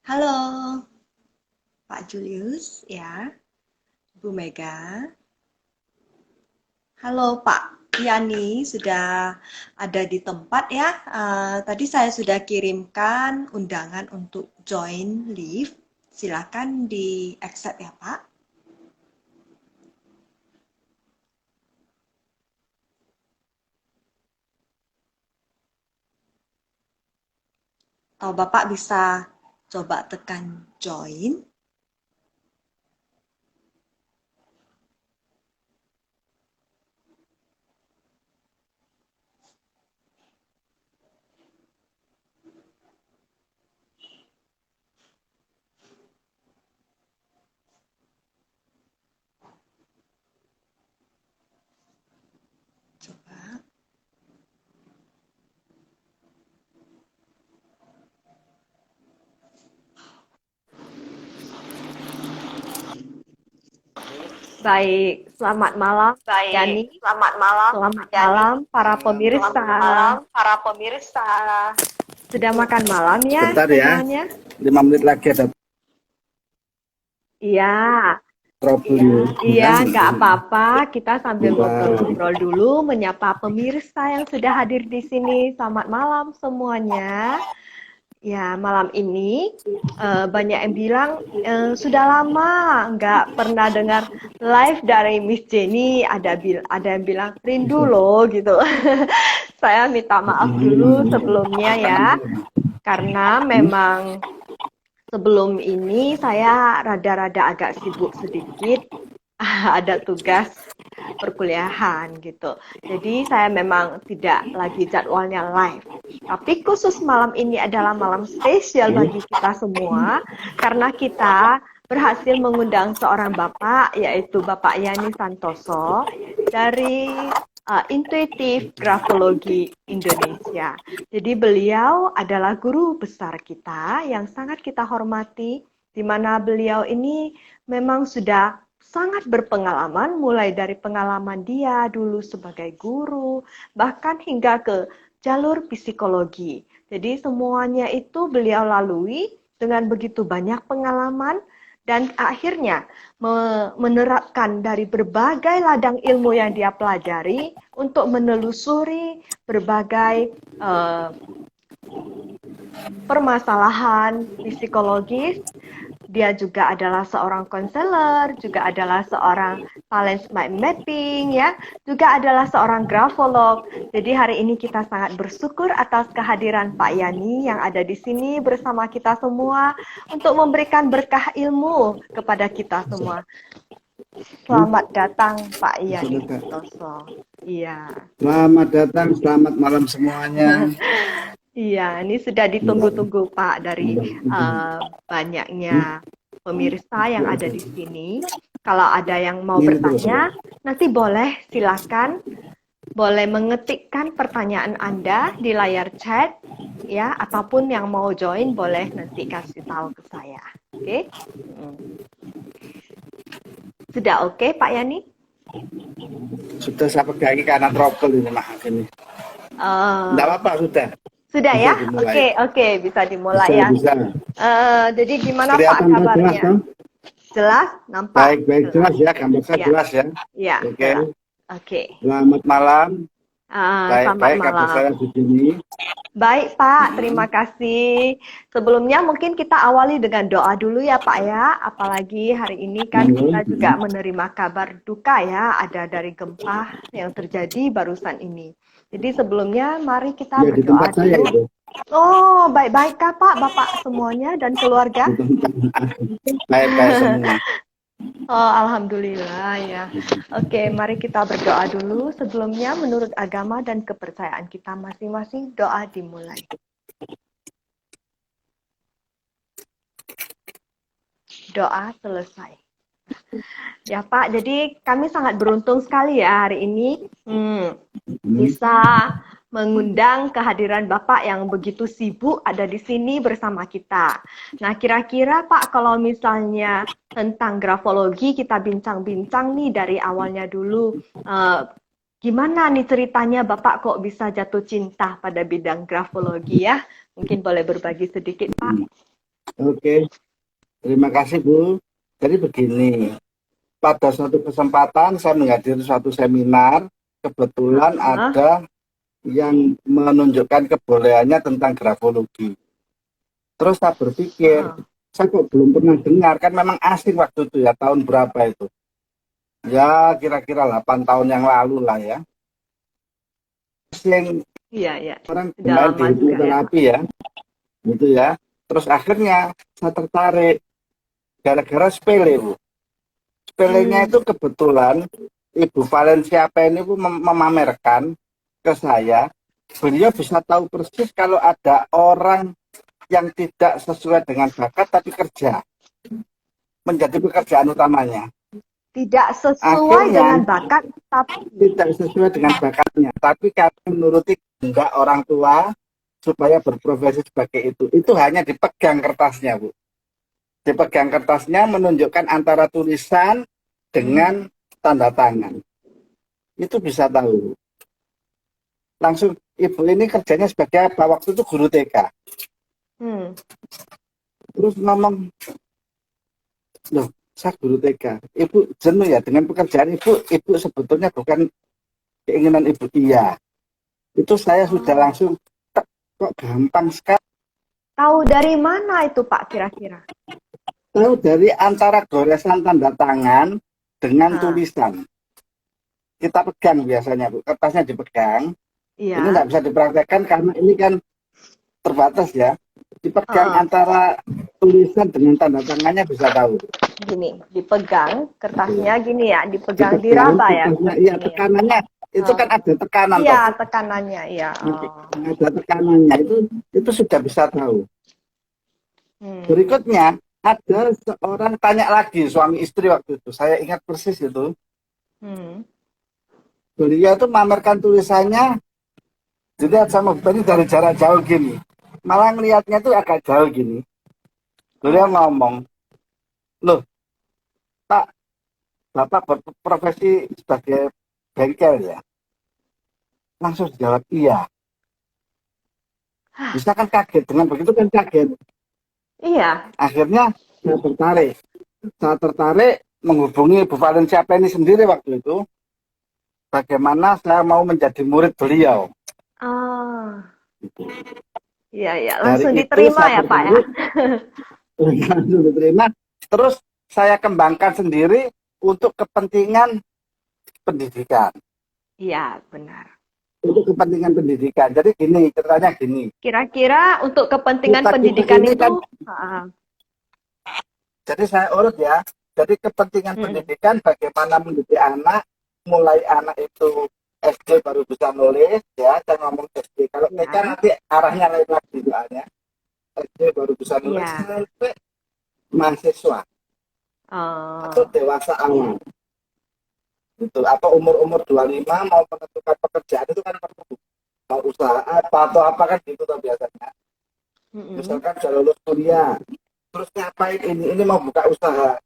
Halo, Pak Julius, ya, Bu Mega. Halo, Pak Yani, sudah ada di tempat ya. Tadi saya sudah kirimkan undangan untuk join live. Silakan di accept ya, Pak. Atau Bapak bisa coba tekan join. Coba. Baik, selamat malam, Baik, Yani. selamat malam, Selamat Yani. malam, para Selamat pemirsa. malam, para pemirsa. Sudah makan malam ya Bentar ya, semuanya? 5 menit lagi ada Iya, trouble iya, ya. nggak apa-apa. Kita sambil Bentar. ngobrol-ngobrol dulu, menyapa pemirsa yang sudah hadir di sini. Selamat malam semuanya. Ya, malam ini banyak yang bilang sudah lama nggak pernah dengar live dari Miss Jenny. Ada yang bilang rindu loh gitu. Saya minta maaf dulu sebelumnya ya, karena memang sebelum ini saya rada-rada agak sibuk sedikit, ada tugas perkuliahan gitu. Jadi saya memang tidak lagi jadwalnya live. Tapi khusus malam ini adalah malam spesial bagi kita semua karena kita berhasil mengundang seorang bapak yaitu Bapak Yani Santoso dari Intuitive Grafologi Indonesia. Jadi beliau adalah guru besar kita yang sangat kita hormati, di mana beliau ini memang sudah sangat berpengalaman, mulai dari pengalaman dia dulu sebagai guru, bahkan hingga ke jalur psikologi. Jadi semuanya itu beliau lalui dengan begitu banyak pengalaman dan akhirnya menerapkan dari berbagai ladang ilmu yang dia pelajari untuk menelusuri berbagai permasalahan psikologis. Dia juga adalah seorang konselor, juga adalah seorang talent mind mapping, ya, juga adalah seorang grafolog. Jadi hari ini kita sangat bersyukur atas kehadiran Pak Yani yang ada di sini bersama kita semua untuk memberikan berkah ilmu kepada kita semua. Selamat datang Pak Yani Santoso. Iya. Selamat datang, selamat malam semuanya. Iya, ini sudah ditunggu-tunggu Pak dari banyaknya pemirsa yang ada di sini. Kalau ada yang mau bertanya, nanti boleh silakan, boleh mengetikkan pertanyaan Anda di layar chat, ya, ataupun yang mau join boleh nanti kasih tahu ke saya. Oke? Sudah oke, Pak Yani? Sudah saya pegangi karena trouble ini, maaf ini. Tidak apa-apa, sudah. Sudah Bisa ya? dimulai. Oke, bisa dimulai ya. Bisa. Jadi gimana Pak Kelihatan kabarnya? jelas, Jelas? Nampak? baik, jelas ya, gambar saya Ya. jelas ya. Ya, Oke. jelas. Oke. Selamat malam. Selamat Baik, kabar malam. saya di sini. Baik Pak, terima kasih. Sebelumnya mungkin kita awali dengan doa dulu ya Pak ya. Apalagi hari ini kan kita juga menerima kabar duka ya, ada dari gempa yang terjadi barusan ini. Jadi sebelumnya mari kita Ya, di berdoa tempat saya dulu. itu. Oh, baik-baik kah Pak, Bapak semuanya dan keluarga? Baik semua. Oh, alhamdulillah ya. Oke, mari kita berdoa dulu. Sebelumnya, menurut agama dan kepercayaan kita masing-masing, doa dimulai. Doa selesai. Ya Pak, jadi kami sangat beruntung sekali ya hari ini bisa mengundang kehadiran Bapak yang begitu sibuk ada di sini bersama kita. Nah, kira-kira Pak, kalau misalnya tentang grafologi kita bincang-bincang nih dari awalnya dulu, gimana nih ceritanya Bapak kok bisa jatuh cinta pada bidang grafologi ya? Mungkin boleh berbagi sedikit Pak. Oke, terima kasih Bu. Jadi begini, pada suatu kesempatan saya menghadiri suatu seminar, kebetulan ada yang menunjukkan kebolehannya tentang grafologi. Terus saya berpikir, saya kok belum pernah dengar, kan memang asing waktu itu ya, tahun berapa itu? Ya kira-kira 8 tahun yang lalu lah ya. Asing, Iya. orang Udah bermain di lama juga ya. hipnoterapi ya, gitu ya. Terus akhirnya saya tertarik, gara-gara sepele Bu. Sepelenya itu kebetulan Ibu Valencia Penny itu memamerkan ke saya, beliau bisa tahu persis kalau ada orang yang tidak sesuai dengan bakat tapi kerja menjadi pekerjaan utamanya. Tidak sesuai Akhirnya, dengan bakat, tapi tidak sesuai dengan bakatnya, tapi karena menuruti kehendak orang tua supaya berprofesi sebagai itu hanya dipegang kertasnya Bu. Dipegang kertasnya menunjukkan antara tulisan dengan tanda tangan. Itu bisa tahu. Langsung ibu ini kerjanya sebagai apa? Waktu itu guru TK. Terus ngomong, loh saya guru TK. Ibu jenuh ya dengan pekerjaan ibu. Ibu sebetulnya bukan keinginan ibu. Iya. Itu saya sudah langsung, kok gampang sekali. Tahu dari mana itu Pak kira-kira? Tahu dari antara goresan tanda tangan dengan tulisan. Kita pegang biasanya Bu, kertasnya dipegang. Iya. Ini nggak bisa dipraktekkan karena ini kan terbatas ya. Dipegang antara tulisan dengan tanda tangannya bisa tahu. Gini, dipegang kertasnya gini ya, dipegang diraba ya. Iya, tekanannya itu kan ada tekanan. Iya, tekanannya, iya. Ada tekanannya itu sudah bisa tahu. Berikutnya ada seorang tanya lagi suami istri waktu itu. Saya ingat persis itu. Beliau itu memamerkan tulisannya. Dilihat sama ini dari jarak jauh gini. Malah ngelihatnya tuh agak jauh gini. Beliau ngomong, loh, Pak, Bapak berprofesi sebagai bengkel ya? Langsung dijawab, iya. Bisa kan kaget, dengan begitu kan kaget. Iya. Akhirnya saya tertarik. Saya tertarik menghubungi Bu Valencia Penny sendiri waktu itu. Bagaimana saya mau menjadi murid beliau. Iya. Langsung diterima ya Pak ya? Langsung diterima. Terus saya kembangkan sendiri untuk kepentingan pendidikan. Iya, benar. Untuk kepentingan pendidikan. Jadi gini, ceritanya gini. Kira-kira untuk kepentingan pendidikan itu kan, jadi saya urut ya. Jadi kepentingan pendidikan bagaimana mendidik anak, mulai anak itu SD baru bisa nulis ya, saya ngomong SD. Kalau TK nanti arahnya lain lagi soalnya. SD baru bisa nulis sampai mahasiswa. Atau dewasa awal. Gitu. Atau umur-umur 25 mau menentukan pekerjaan itu kan perlu. Mau usaha apa atau apa kan gitu tuh biasanya. Misalkan sudah lulus kuliah, terus ngapain ini mau buka usaha.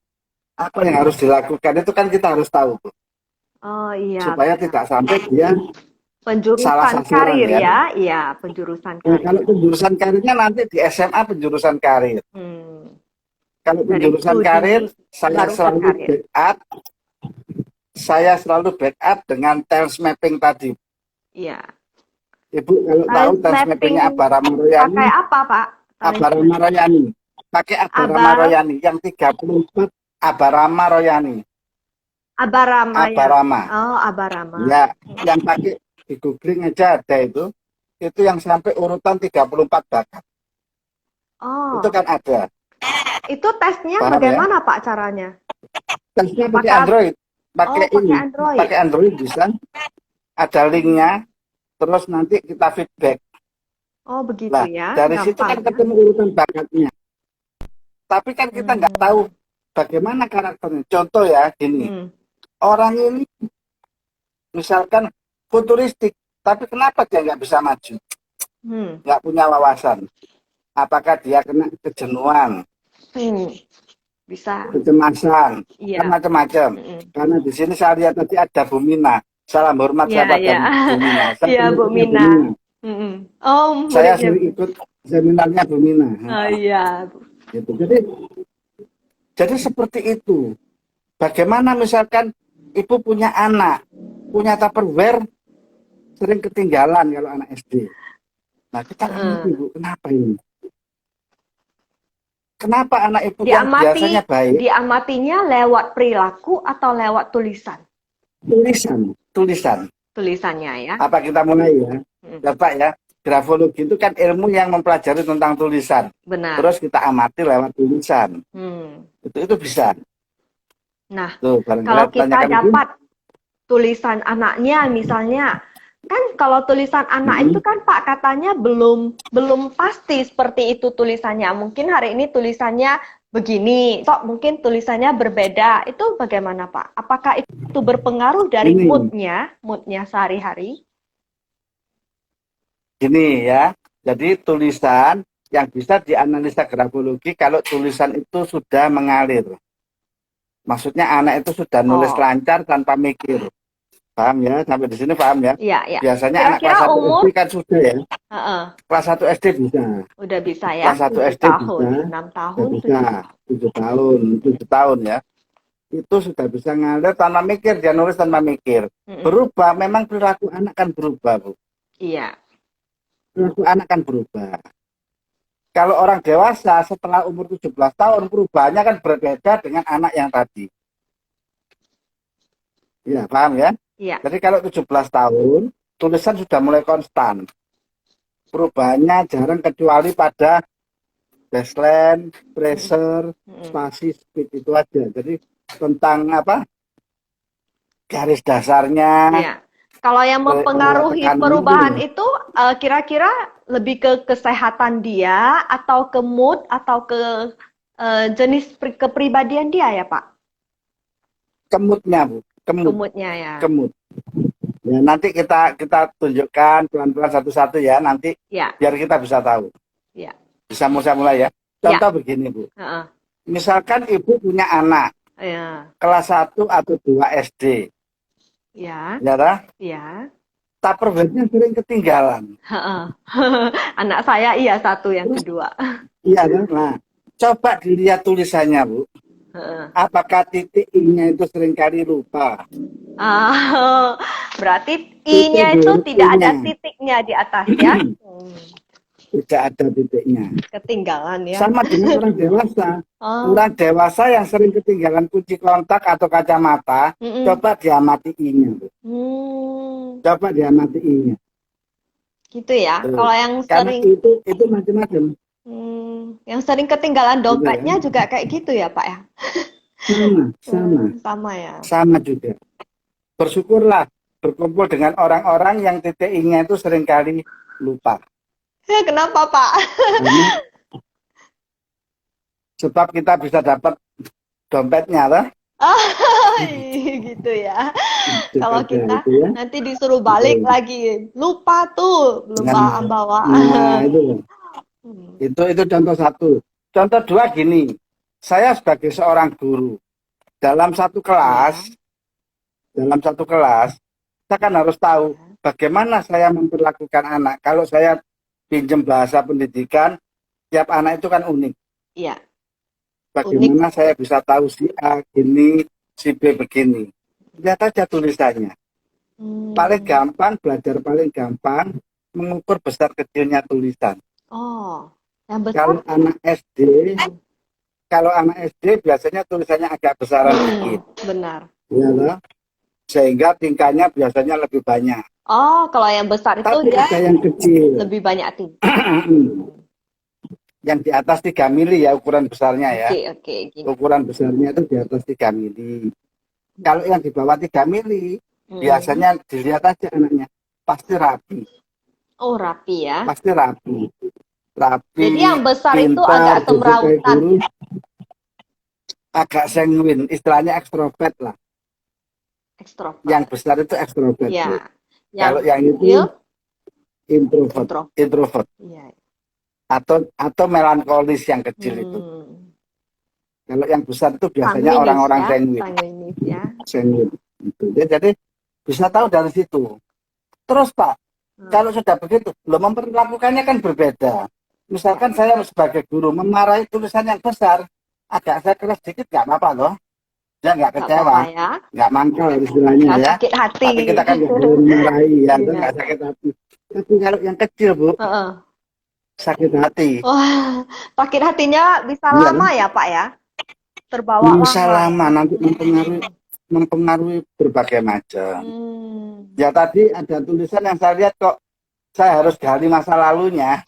Apa yang harus dilakukan itu kan kita harus tahu. Oh iya. Supaya tidak sampai dia penjurusan karir ya. Iya, penjurusan karir. Kalau penjurusan karirnya nanti di SMA penjurusan karir. Kalau penjurusan karir saya selalu backup dengan tails mapping tadi. Iya. Ibu kalau tahu tails mappingnya Abarama Royani. Pakai apa Pak? Abarama Royani. Pakai Abarama Royani yang 34 Abarama Royani. Abarama. Oh, Abarama. Ya, yang pakai di googling aja ada itu. Itu yang sampai urutan 34 bakat. Oh. Itu kan ada. Itu tesnya bagaimana ya? Pak caranya? Tesnya pakai Android. Pakai Android bisa. Ada linknya. Terus nanti kita feedback. Oh begitu ya. Dari situ kan ketemu urutan bakatnya. Tapi kan kita nggak tahu bagaimana karakternya. Contoh ya gini. Orang ini misalkan futuristik, tapi kenapa dia nggak bisa maju? Nggak punya wawasan. Apakah dia kena kejenuhan? Bisa. Kecemasan, kan macam-macam. Karena di sini saya lihat tadi ada Bu Mina. Salam hormat sahabat Bu Mina. Iya Bu Mina. Saya sering ikut seminarnya Bu Mina. Oh iya. Gitu. Jadi seperti itu. Bagaimana misalkan ibu punya anak, punya Tupperware sering ketinggalan kalau anak SD. Nah, kita ngerti, Bu, kenapa ini? Kenapa anak ibu yang biasanya baik, Diamatinya lewat perilaku atau lewat tulisan? tulisan. Tulisannya ya. Apa kita mulai ya? Ya Pak ya, grafologi itu kan ilmu yang mempelajari tentang tulisan. Benar. Terus kita amati lewat tulisan. Itu bisa. Nah, Tuh, kalau kita dapat tulisan anaknya misalnya, kan kalau tulisan anak itu kan Pak katanya belum pasti seperti itu tulisannya. Mungkin hari ini tulisannya begini, sok mungkin tulisannya berbeda. Itu bagaimana Pak? Apakah itu berpengaruh dari moodnya sehari-hari? Gini ya, jadi tulisan yang bisa dianalisa grafologi kalau tulisan itu sudah mengalir. Maksudnya anak itu sudah nulis lancar tanpa mikir. Paham ya? Sampai di sini paham ya? Iya. Biasanya anak kelas 1 SD kan sudah ya. Kelas 1 SD bisa. Udah bisa ya? Kelas 1 SD tahun, bisa. 6 tahun, bisa. 7 tahun ya. Itu sudah bisa ngalir tanpa mikir. Dia nulis tanpa mikir. Berubah, memang perilaku anak kan berubah, Bu. Iya. Perilaku anak kan berubah. Kalau orang dewasa setelah umur 17 tahun, perubahannya kan berbeda dengan anak yang tadi. Iya, paham ya? Iya. Jadi kalau 17 tahun, tulisan sudah mulai konstan. Perubahannya jarang kecuali pada baseline, pressure, spasi, speed, itu aja. Jadi tentang apa? Garis dasarnya. Iya. Kalau yang mempengaruhi perubahan itu kira-kira lebih ke kesehatan dia atau ke mood atau ke jenis kepribadian dia ya Pak? Kemutnya, Bu. Kemutnya ya. Kemut. Ya, nanti kita tunjukkan pelan-pelan satu-satu ya, nanti ya. Biar kita bisa tahu. Ya. Bisa mulai ya. Contoh begini, Bu. Misalkan ibu punya anak kelas 1 atau 2 SD. Ya. Ya. Tupperware-nya sering ketinggalan. Anak saya iya satu yang kedua. Iya kan? Nah, coba dilihat tulisannya, Bu. Apakah titik I-nya itu seringkali lupa? Berarti I-nya itu tidak ada titiknya di atas ya? Tidak ada titiknya. Ketinggalan ya. Sama dengan orang dewasa. Orang dewasa yang sering ketinggalan kunci kontak atau kacamata, coba diamati I-nya. Coba diamati I-nya. Gitu ya. Kalau yang karena sering itu macam-macam. Yang sering ketinggalan dompetnya juga kayak gitu ya Pak ya? Sama ya. Sama juga. Bersyukurlah berkumpul dengan orang-orang yang titik I-nya itu seringkali lupa. Kenapa Pak? Sebab kita bisa dapat dompetnya lah. Gitu ya. Kalau kita nanti disuruh balik lagi, lupa tuh, lupa bawa. Nah, itu contoh satu. Contoh dua gini, saya sebagai seorang guru dalam satu kelas, saya kan harus tahu bagaimana saya memperlakukan anak. Kalau saya pinjam bahasa pendidikan, tiap anak itu kan unik. Iya. Bagaimana saya bisa tahu si A gini, si B begini? Lihat aja tulisannya. Paling gampang, belajar paling gampang, mengukur besar kecilnya tulisan. Yang besar? Kalau anak SD biasanya tulisannya agak besaran sedikit. Benar. Ya loh. Sehingga tingkahnya biasanya lebih banyak. Kalau yang besar itu dia ada yang kecil. Lebih banyak tingkah. Yang di atas 3 mili ya ukuran besarnya ya. Oke. Ukuran besarnya itu di atas 3 mili. Kalau yang di bawah 3 mili, biasanya dilihat aja anaknya. Pasti rapi. Rapi ya. Pasti rapi. Jadi yang besar pintar, itu agak semrawutan. Agak sanguin, istilahnya ekstrovert lah. Ekstrovert. Yang besar itu ekstrovert. Ya. Kalau yang itu introvert. Ya. Atau melankolis yang kecil itu. Kalau yang besar itu biasanya orang-orang sanguin. Sanguin. Jadi bisa tahu dari situ. Terus Pak, kalau sudah begitu, memperlakukannya kan berbeda. misalkan saya sebagai guru memarahi tulisan yang besar, agak saya keras sedikit nggak apa-apa loh. Dia nggak Nggak kecewa, apa-apa ya. nggak mangkal istilahnya Nggak ya. sakit hati. Tapi kita kan nggak boleh memarahi, ya itu Iya. nggak sakit hati. Tapi kalau yang kecil Bu, Heeh. sakit hati. Wah, sakit hatinya bisa Iya, lama ya Pak ya? Terbawa bisa lama ya. lama nanti mempengaruhi berbagai macam. Hmm. Ya tadi ada tulisan yang saya lihat kok saya harus gali masa lalunya.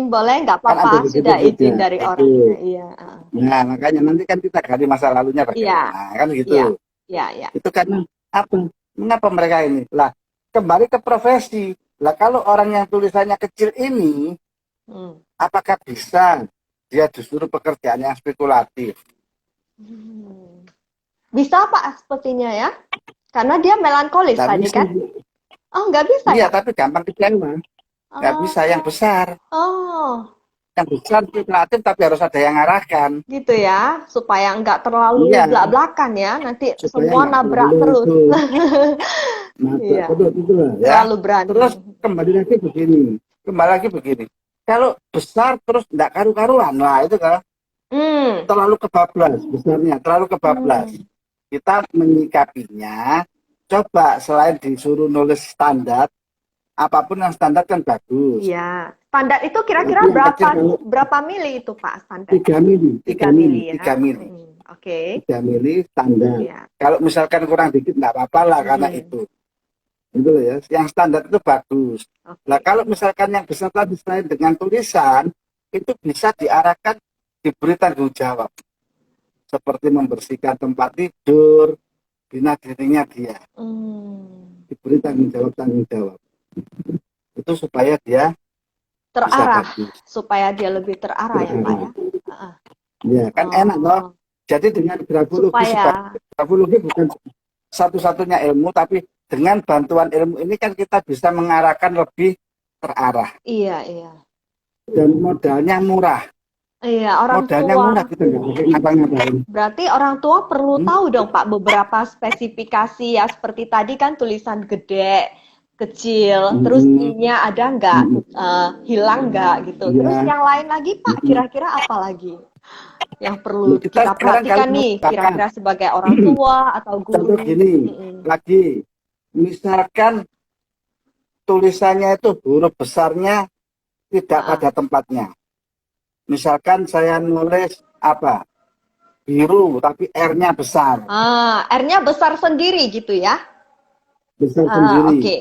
Boleh nggak Kan ada apa-apa, begitu sudah izin juga. dari Itu. orangnya. Iya. Nah, makanya nanti kan kita gali masa lalunya Iya, bagaimana. Kan gitu. iya, iya, iya. Itu karena apa? Mengapa mereka ini? Lah, kembali ke profesi. Lah kalau orang yang tulisannya kecil ini, Hmm. apakah bisa dia disuruh pekerjaan yang spekulatif? Hmm. Bisa Pak sepertinya ya, karena dia melankolis Nggak tadi bisa. kan? Oh nggak bisa Iya, ya? tapi gampang kecewa. Nggak bisa yang Oh, besar. oh, Yang besar spekulatif tapi harus ada yang arahkan. gitu ya, supaya nggak terlalu Iya, belak-belakan ya, nanti supaya semua nggak nabrak terlalu terus. itu. Nah, Iya, betul lah ya. terlalu berani. Terus kembali lagi begini. Kalau besar terus nggak karu-karuan, nah itu kan Hmm, terlalu kebablas besarnya, terlalu kebablas. hmm, Kita menyikapinya, coba selain disuruh nulis standar, apapun yang standar kan bagus. iya. Standar itu Tapi kira-kira yang kecil kalau berapa mili itu Pak standar? 3 mili, 3 mili ya. 3 mili, Oke. 3 mili standar. Iya. Kalau misalkan kurang dikit nggak apa-apa lah karena itu loh ya. Yang standar itu bagus. Nah Oke. kalau misalkan yang besar tadi selain dengan tulisan, itu bisa diarahkan, diberi tanggung jawab. Seperti membersihkan tempat tidur, bina dirinya dia. Hmm. Diberi tanggung jawab. Itu supaya dia bisa Terarah, bagus. supaya dia lebih terarah ya Pak ya. Terarah. Ya kan enak loh. Oh, Jadi dengan grafologi supaya grafologi bukan satu-satunya ilmu, tapi dengan bantuan ilmu ini kan kita bisa mengarahkan lebih terarah. iya, iya. Dan modalnya murah. Iya, orang Modalnya tua. murah, kita nggak pakai ngapa-ngapain. Berarti orang tua perlu tahu dong Pak beberapa spesifikasi ya, seperti tadi kan tulisan gede, kecil, terus I-nya ada nggak, hilang nggak gitu. Terus Iya. yang lain lagi Pak, kira-kira apa lagi yang perlu Kita kita sekarang kalau perhatikan nih, menggunakan kira-kira sebagai orang tua atau contoh guru? gini, lagi misalkan tulisannya itu huruf besarnya tidak pada tempatnya. Misalkan saya nulis apa? Biru tapi R-nya besar. R-nya besar sendiri gitu ya? Besar sendiri. Oke.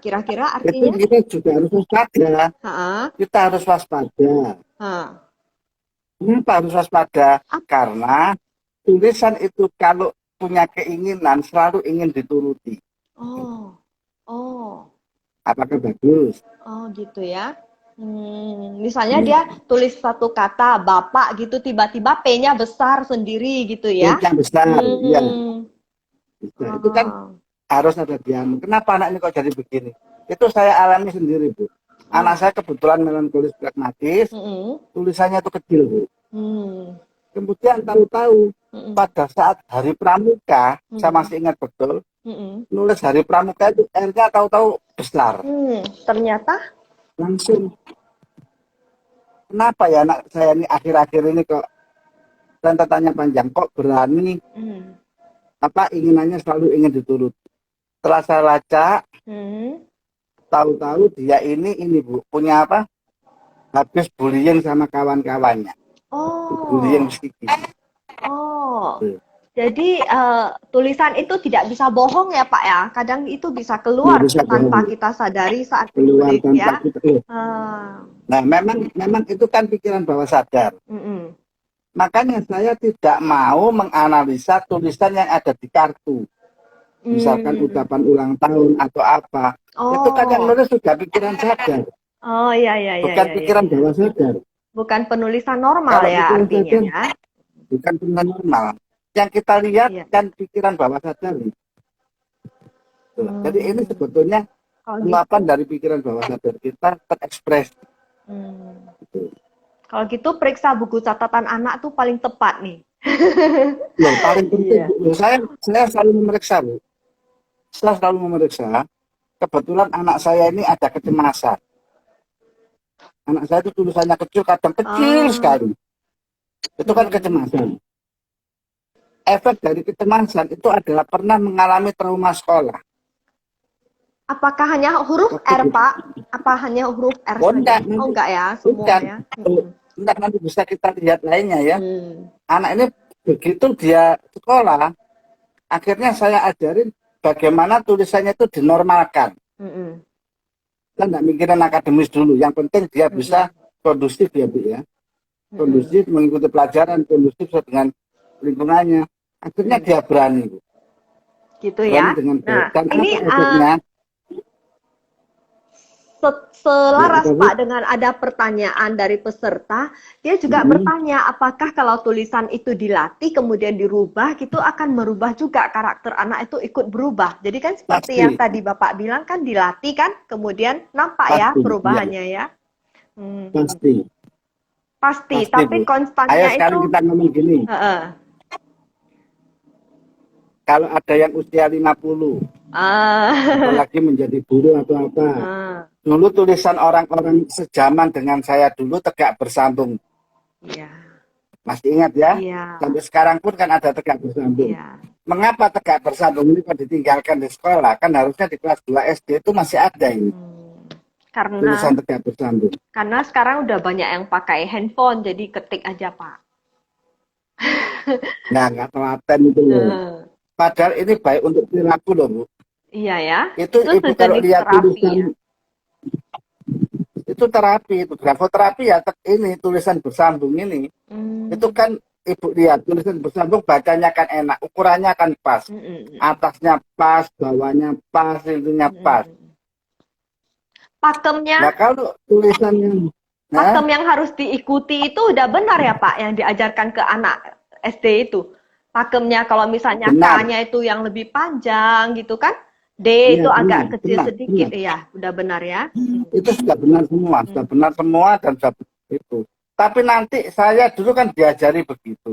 Kira-kira Itu artinya? kita juga harus waspada. Kita harus waspada. Kenapa harus waspada? Karena tulisan itu kalau punya keinginan selalu ingin dituruti. Oh. Apakah bagus? Oh gitu ya. Misalnya dia tulis satu kata bapak gitu, tiba-tiba P-nya besar sendiri gitu ya? P-nya besar, iya. Itu kan harus ada diam. Kenapa anak ini kok jadi begini? Itu saya alami sendiri, Bu. Anak saya kebetulan melankolis pragmatis, tulisannya itu kecil, Bu. Kemudian tahu-tahu pada saat hari pramuka, saya masih ingat betul, nulis hari pramuka itu R-nya tahu-tahu besar. Ternyata langsung, kenapa ya anak saya ini akhir-akhir ini kok rentetannya panjang, kok berani inginannya selalu ingin dituruti. Setelah saya lacak, tahu-tahu dia ini Bu, punya apa? Habis bullying sama kawan-kawannya. Bullying psikis. Jadi tulisan itu tidak bisa bohong ya Pak ya. Kadang itu bisa keluar tanpa kita sadari saat menulis ya. Nah, memang itu kan pikiran bawah sadar. Makanya saya tidak mau menganalisa tulisan yang ada di kartu. Misalkan ucapan ulang tahun atau apa. Itu kan yang nulis sudah pikiran sadar. Iya. Bukan pikiran bawah sadar. Bukan penulisan normal ya artinya ya. Bukan penulisan normal. Yang kita lihat kan pikiran bawah sadar. Jadi ini sebetulnya luapan dari pikiran bawah sadar kita terekspresi. Kalau gitu periksa buku catatan anak tuh paling tepat nih. Loh, paling penting. Saya selalu memeriksa, Bu. Saya selalu memeriksa. Kebetulan anak saya ini ada kecemasan. Anak saya itu tulisannya kecil, kadang kecil Oh. sekali. Itu kan kecemasan. Efek dari kecemasan itu adalah pernah mengalami trauma sekolah. Apakah hanya huruf R, Pak? Apa hanya huruf R Oh, saja? enggak, Oh, nanti enggak ya, semua bukan. ya. Enggak, nanti bisa kita lihat lainnya ya. Hmm. Anak ini begitu dia sekolah, akhirnya saya ajarin bagaimana tulisannya itu dinormalkan. Mm-mm. Kita enggak mikirin akademis dulu. Yang penting dia bisa kondusif ya, Bu ya. Kondusif, mengikuti pelajaran, kondusif dengan lingkungannya. Akhirnya dia berani, Bu. Gitu Berani ya. dengan baik. Nah, Dan ini apa efeknya? selaras Ya, apa, Bu? Pak dengan ada pertanyaan dari peserta, dia juga bertanya apakah kalau tulisan itu dilatih kemudian dirubah gitu akan merubah juga karakter anak itu ikut berubah. Jadi kan seperti Pasti. yang tadi Bapak bilang kan dilatih kan kemudian nampak ya Pasti, perubahannya ya. Pasti. Pasti, Pasti, tapi Bu. konstannya Ayo itu sekarang kita ngomong gini. Kalau ada yang usia 50, apalagi menjadi guru atau apa. Dulu tulisan orang-orang sejaman dengan saya dulu tegak bersambung. Iya. Masih ingat ya? Iya. Sampai sekarang pun kan ada tegak bersambung. Iya. Mengapa tegak bersambung ini kok ditinggalkan di sekolah? Kan harusnya di kelas 2 SD itu masih ada ini. Karena Tulisan tegak bersambung. Karena sekarang udah banyak yang pakai handphone, jadi ketik aja, Pak. Nah, nggak telaten itu loh. Padahal ini baik untuk perilaku loh, Bu. Iya ya. Itu Ibu kalau sejenis lihat terapi tulisan ya. Itu terapi, itu grafoterapi ya, ini tulisan bersambung ini. Itu kan Ibu lihat tulisan bersambung bacanya kan enak, ukurannya kan pas. Atasnya pas, bawahnya pas, itunya pas. Pakemnya, Nah, kalau tulisannya pakem yang harus diikuti itu udah benar ya Pak, yang diajarkan ke anak SD itu. Pakemnya kalau misalnya benar. K-nya itu yang lebih panjang gitu kan, D Iya, itu benar, agak kecil benar, sedikit, benar. ya udah benar ya. Itu sudah benar semua, sudah benar semua dan sudah itu. Tapi nanti saya dulu kan diajari begitu.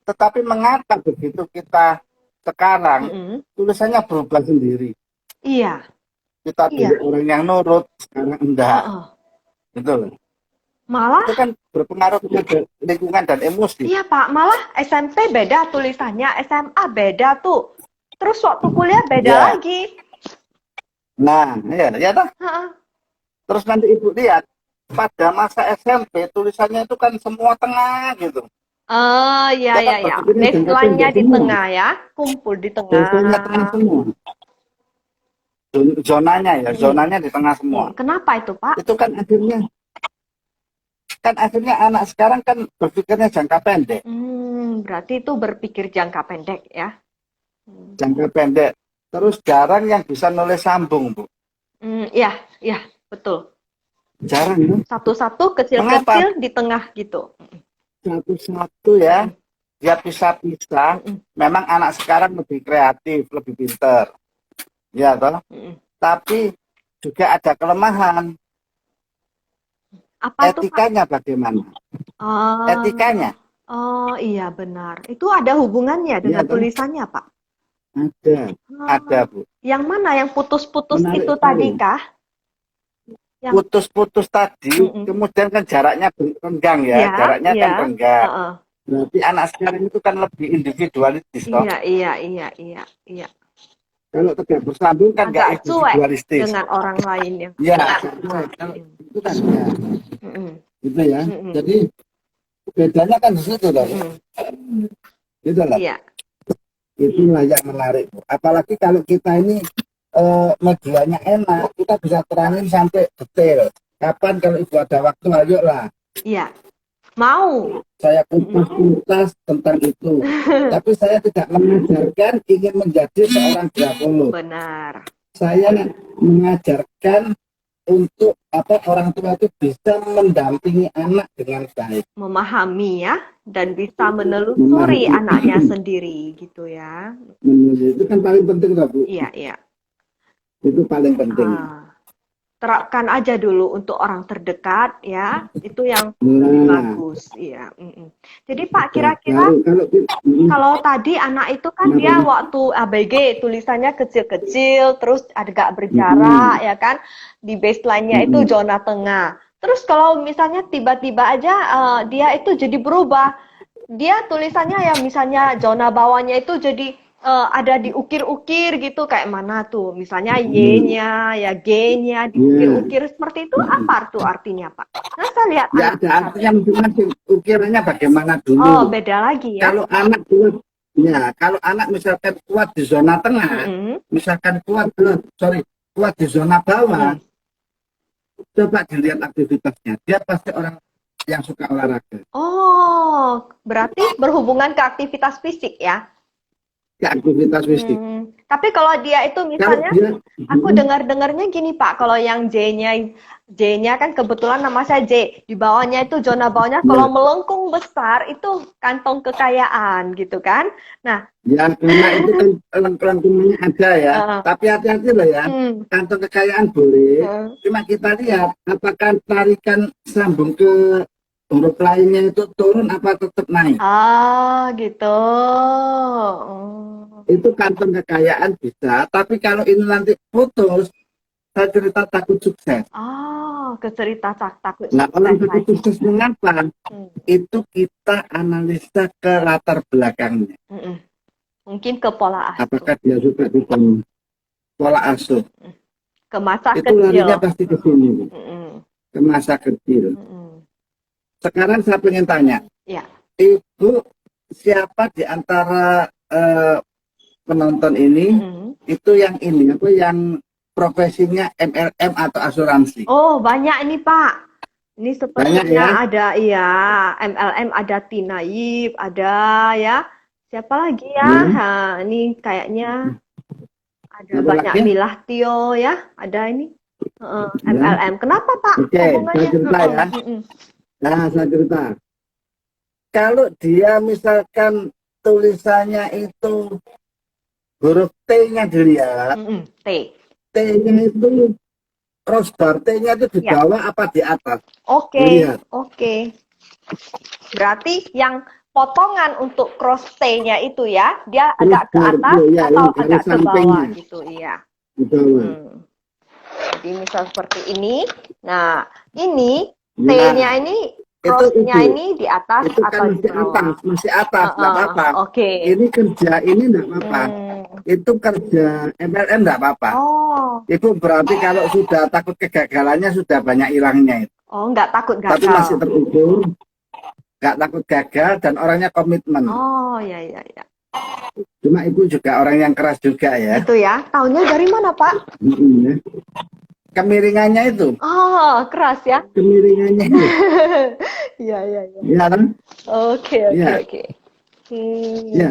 Tetapi mengapa begitu kita sekarang tulisannya berubah sendiri? Iya. Kita dulu orang yang nurut, sekarang enggak. Gitu loh. Malah itu kan berpengaruh kepada lingkungan dan emosi. Iya Pak, malah SMP beda tulisannya, SMA beda tuh. Terus waktu kuliah beda lagi. Nah, ya toh. Terus nanti Ibu lihat pada masa SMP tulisannya itu kan semua tengah gitu. Oh iya ya. Baseline-nya di tengah ya, kumpul di tengah. Baseline-nya tengah semua. Zonanya di tengah semua. Kenapa itu Pak? Itu kan akhirnya anak sekarang kan berpikirnya jangka pendek. Berarti itu berpikir jangka pendek ya. Jangka pendek. Terus jarang yang bisa nulis sambung, Bu. Iya, betul. Jarang ya. Satu-satu kecil-kecil di tengah gitu. Satu-satu ya. Dia pisah-pisah. Memang anak sekarang lebih kreatif, lebih pinter. Ya toh. Tapi juga ada kelemahan. Apa etikanya itu, Pak? Bagaimana? Oh, Etikanya. Oh iya benar. Itu ada hubungannya dengan tulisannya Pak? Ada Bu. Yang mana? Yang putus-putus itu sekali. tadi kah? Putus-putus tadi, kemudian kan jaraknya renggang ya, jaraknya kan renggang. Berarti anak sekarang itu kan lebih individualistis toh. Iya. Kalau tegak bersambung kan nggak individualistis dengan orang lain yang. Ya, itu kan ya. Gitu ya. Jadi bedanya kan di situ loh. Gitu loh. Iya. Itulah yang menarik. Apalagi kalau kita ini medianya enak, kita bisa terangin sampai detail. Kapan kalau Ibu ada waktu, ayo lah. Iya. Mau. Saya kupas tentang itu. Tapi saya tidak mengajarkan ingin menjadi seorang grafolog. Benar. Saya mengajarkan untuk orang tua itu bisa mendampingi anak dengan baik. Memahami ya, dan bisa menelusuri anaknya sendiri gitu ya. Itu kan paling penting loh, Bu. Iya. Itu paling penting. Terapkan aja dulu untuk orang terdekat ya, itu yang lebih bagus. Iya. Jadi Pak, kira-kira kalau tadi anak itu kan dia waktu ABG tulisannya kecil-kecil, terus agak berjarak ya kan, di baseline-nya itu zona tengah. Terus kalau misalnya tiba-tiba aja dia itu jadi berubah, dia tulisannya ya misalnya zona bawahnya itu jadi ada diukir-ukir gitu kayak mana tuh? Misalnya Hmm. Y-nya ya G-nya Ya. diukir-ukir seperti itu apa tuh artinya, Pak? Nah, saya lihat Ya anak ada saya. artinya masing-masing. Ukirannya bagaimana Oh, dulu. beda lagi ya. Kalau anak kuat, ya kalau anak misalkan kuat di zona tengah, Mm-mm, misalkan kuat di zona bawah, mm-mm. coba dilihat aktivitasnya. Dia pasti orang yang suka olahraga. Oh, berarti berhubungan ke aktivitas fisik ya? Ya, aktivitas fisik. Tapi kalau dia itu Kalau misalnya dia, aku dengar-dengarnya gini Pak, kalau yang J-nya kan kebetulan nama saya J, di bawahnya itu zona bawahnya ya, kalau melengkung besar itu kantong kekayaan gitu kan. Nah, ya karena itu kan lengkungannya ada ya. eh, Tapi hati-hati loh ya. hmm, Kantong kekayaan boleh. eh. Cuma kita lihat apakah tarikan sambung ke huruf lainnya itu turun apa tetap naik. Ah, gitu. Oh. Itu kantong kekayaan bisa, tapi kalau ini nanti putus, saya cerita takut sukses. Oh, ke cerita takut Nah, orang sukses takut lagi. sukses mengapa? Hmm, Itu kita analisa ke latar belakangnya. mm-mm. Mungkin ke pola asuh, Apakah dia suka dengan pola asuh? ke masa Itu kecil. larinya pasti ke sini, Mm-mm, ke masa kecil. mm-mm. Sekarang saya ingin tanya, Ya. Ibu siapa di antara penonton ini Mm-mm. itu yang ini apa yang profesinya MLM atau asuransi? Oh, banyak ini, Pak. Ini Banyak sepertinya ya? ada, iya, MLM, ada Tinaib, ada ya. Siapa lagi ya? Ya. Ini kayaknya ada Satu banyak lagi? Milah Tio ya. Ada ini Ya. MLM. Kenapa, Pak? Oke, saya Hubungannya? cerita ya. Nah, saya cerita. Kalau dia misalkan tulisannya itu huruf T-nya dilihat, T. T-nya itu crossbar T-nya itu di Ya. bawah apa di atas? Oke, Dilihat. oke. Berarti yang potongan untuk cross T-nya itu ya, dia agak ke Crossbar atas itu ya, atau yang garis agak ke bawah sampingnya gitu, iya. di bawah. Jadi misal seperti ini. Nah, ini Nah, T-nya ini, itu cross-nya ibu. ini di atas Itu kan atau di bawah? masih atas, nggak apa-apa. Oke. Ini kerja ini nggak apa-apa. Hmm. Itu kerja MLM nggak apa-apa. Oh, Itu berarti kalau sudah takut kegagalannya sudah banyak hilangnya itu. oh, nggak takut Tapi masih gagal. terukur, nggak takut gagal dan orangnya komitmen. Oh, ya, ya, ya. Cuma ibu juga orang yang keras juga ya. Gitu ya. Taunya dari mana, Pak? Ya. Kemiringannya itu, Oh, keras ya. kemiringannya itu. Iya, iya, iya. Ya kan? Oke, oke, Ya, oke. ya.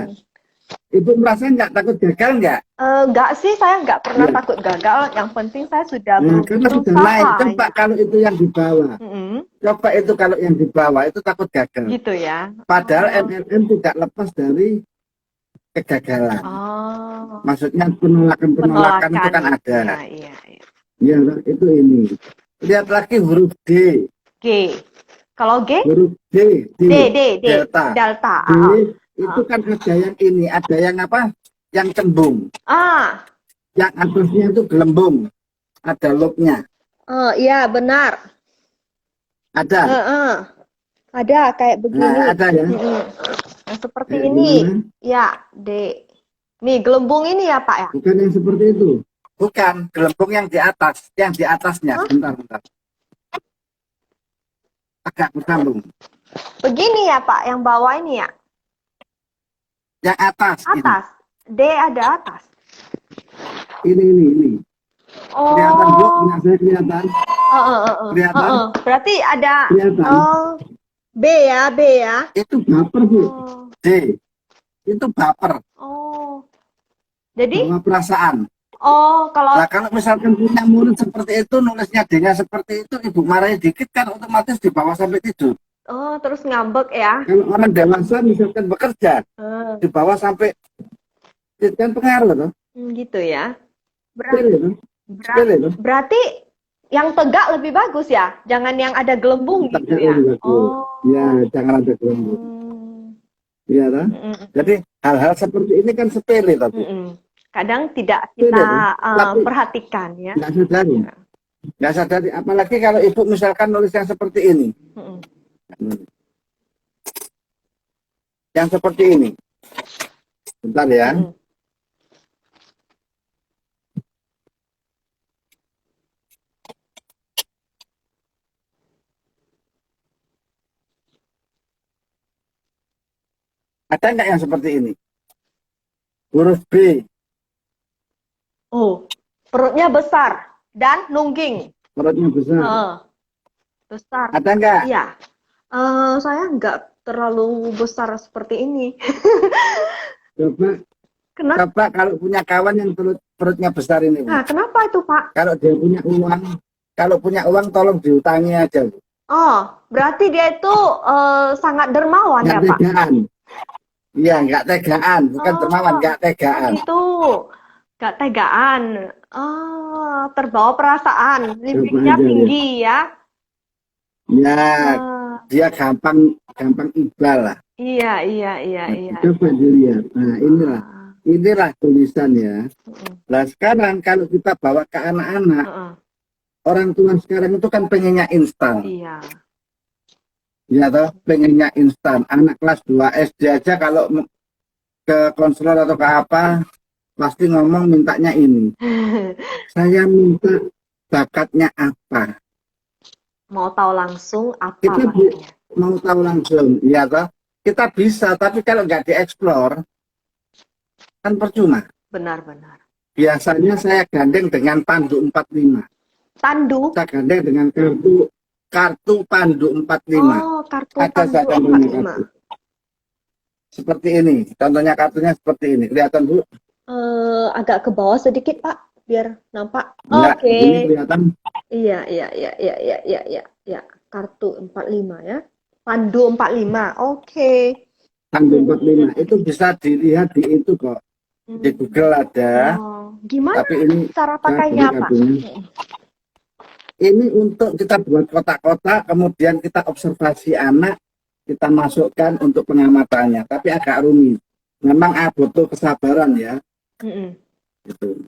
Ibu merasa nggak takut gagal nggak? Enggak sih, saya nggak pernah Ya. takut gagal. Yang penting saya sudah Nah, karena sudah berusaha. naik, coba Ya. kalau itu yang di bawah. Coba itu kalau yang di bawah itu takut gagal. Gitu ya. Padahal Oh. MLM tidak lepas dari kegagalan. Oh. Maksudnya penolakan itu kan ada. Iya, iya, iya. Ya, itu ini. Lihat lagi huruf D. G. Kalau G? Huruf D. D. Delta. Delta. D itu kan ada yang ini, ada yang apa? Yang cembung. Yang atasnya itu gelembung. Ada loopnya. Oh, iya benar. Ada. Ada kayak begini. Nah, ada ya. Yang seperti ini. Gimana? Ya, D. Nih, gelembung ini ya, Pak ya? Bukan yang seperti itu. Bukan, gelembung yang di atas, yang di atasnya. Bentar. Agak bersambung. Begini ya, Pak, yang bawah ini ya? Yang atas. Atas. D ada atas. Ini. Oh. Kelihatan, Bu? Punya saya kelihatan. Kelihatan? Berarti ada Kelihatan. B ya. Itu baper, Bu. D. Itu baper. Oh. Jadi? Bawa perasaan. Oh, kalau... Nah, kalau misalkan punya murid seperti itu, nulisnya D-nya seperti itu, ibu marahin dikit kan otomatis dibawa sampai tidur. Oh, terus ngambek ya? Kalau orang dewasa misalkan bekerja, dibawa sampai itu kan pengaruh tuh. Gitu ya. Berarti yang tegak lebih bagus ya? Jangan yang ada gelembung gitu ya? Oh. Ya, jangan ada gelembung. Iya kan? Jadi hal-hal seperti ini kan sepele tapi. Kadang tidak kita perhatikan ya. Nggak sadar ya. Nggak sadar, apalagi kalau ibu misalkan nulis yang seperti ini. Mm-mm. Yang seperti ini. Bentar ya. Mm-mm. Ada nggak yang seperti ini? Huruf B. Oh, perutnya besar dan nungging. Perutnya besar. Besar. Ada nggak? Iya. Saya nggak terlalu besar seperti ini. Coba, Kenapa? coba kalau punya kawan yang perutnya besar ini, Bu. Nah, kenapa itu, Pak? Kalau dia punya uang tolong diutangi aja, Bu. Oh, berarti dia itu sangat dermawan ya, Nggak Pak? tegaan. Iya, nggak tegaan, bukan dermawan, nggak tegaan. Gitu. Nggak tegaan. Terbawa perasaan. Limitnya aja, tinggi ya. Ya, Ah, dia gampang ibal lah. iya. Coba dilihat. Nah, inilah tulisan ya. Nah, sekarang kalau kita bawa ke anak-anak, orang tua sekarang itu kan pengennya instan. Iya. Ya toh, pengennya instan. Anak kelas 2 SD aja kalau ke konselor atau ke apa, pasti ngomong mintanya ini. Saya minta bakatnya apa? Mau tahu langsung apa Kita bakatnya? mau tahu langsung, ya toh. Kita bisa, tapi kalau nggak dieksplor, kan percuma. Benar-benar. Biasanya saya gandeng dengan pandu 45. Tandu? Saya gandeng dengan kartu pandu 45. Oh, kartu Ada tandu saya contohnya 45. kartu. Seperti ini. Contohnya kartunya seperti ini. Kelihatan, Bu? Agak ke bawah sedikit, Pak, biar nampak. Enggak, Oke. ini kelihatan. Iya. Kartu 45 ya. Pandu 45. Oke. Pandu 45. Itu bisa dilihat di itu kok. Di Google ada. Gimana Tapi ini cara pakainya, Pak? Ini untuk kita buat kotak-kotak, kemudian kita observasi anak, kita masukkan untuk pengamatannya. Tapi agak rumit. Memang butuh kesabaran ya. Gitu.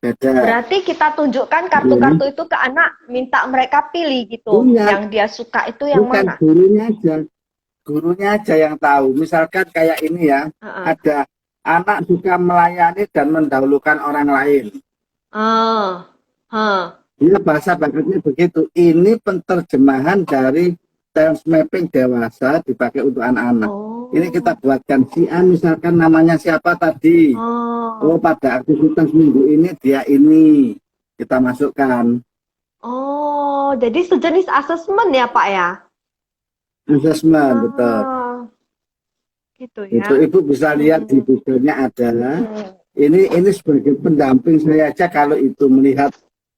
Beda. Berarti kita tunjukkan kartu-kartu itu ke anak, minta mereka pilih gitu. Yang dia suka itu yang bukan mana? Gurunya aja yang tahu. Misalkan kayak ini ya, ada anak suka melayani dan mendahulukan orang lain. Dia bahasa bakatnya begitu. Ini penterjemahan dari terms mapping dewasa dipakai untuk anak-anak. Ini kita buatkan si A, misalkan namanya siapa tadi. Pada aktivitas minggu ini dia ini. Kita masukkan. Jadi sejenis asesmen ya, Pak ya? Asesmen, betul. Gitu ya. Itu Ibu bisa lihat di Google-nya ada. Ini sebagai pendamping saya aja kalau itu melihat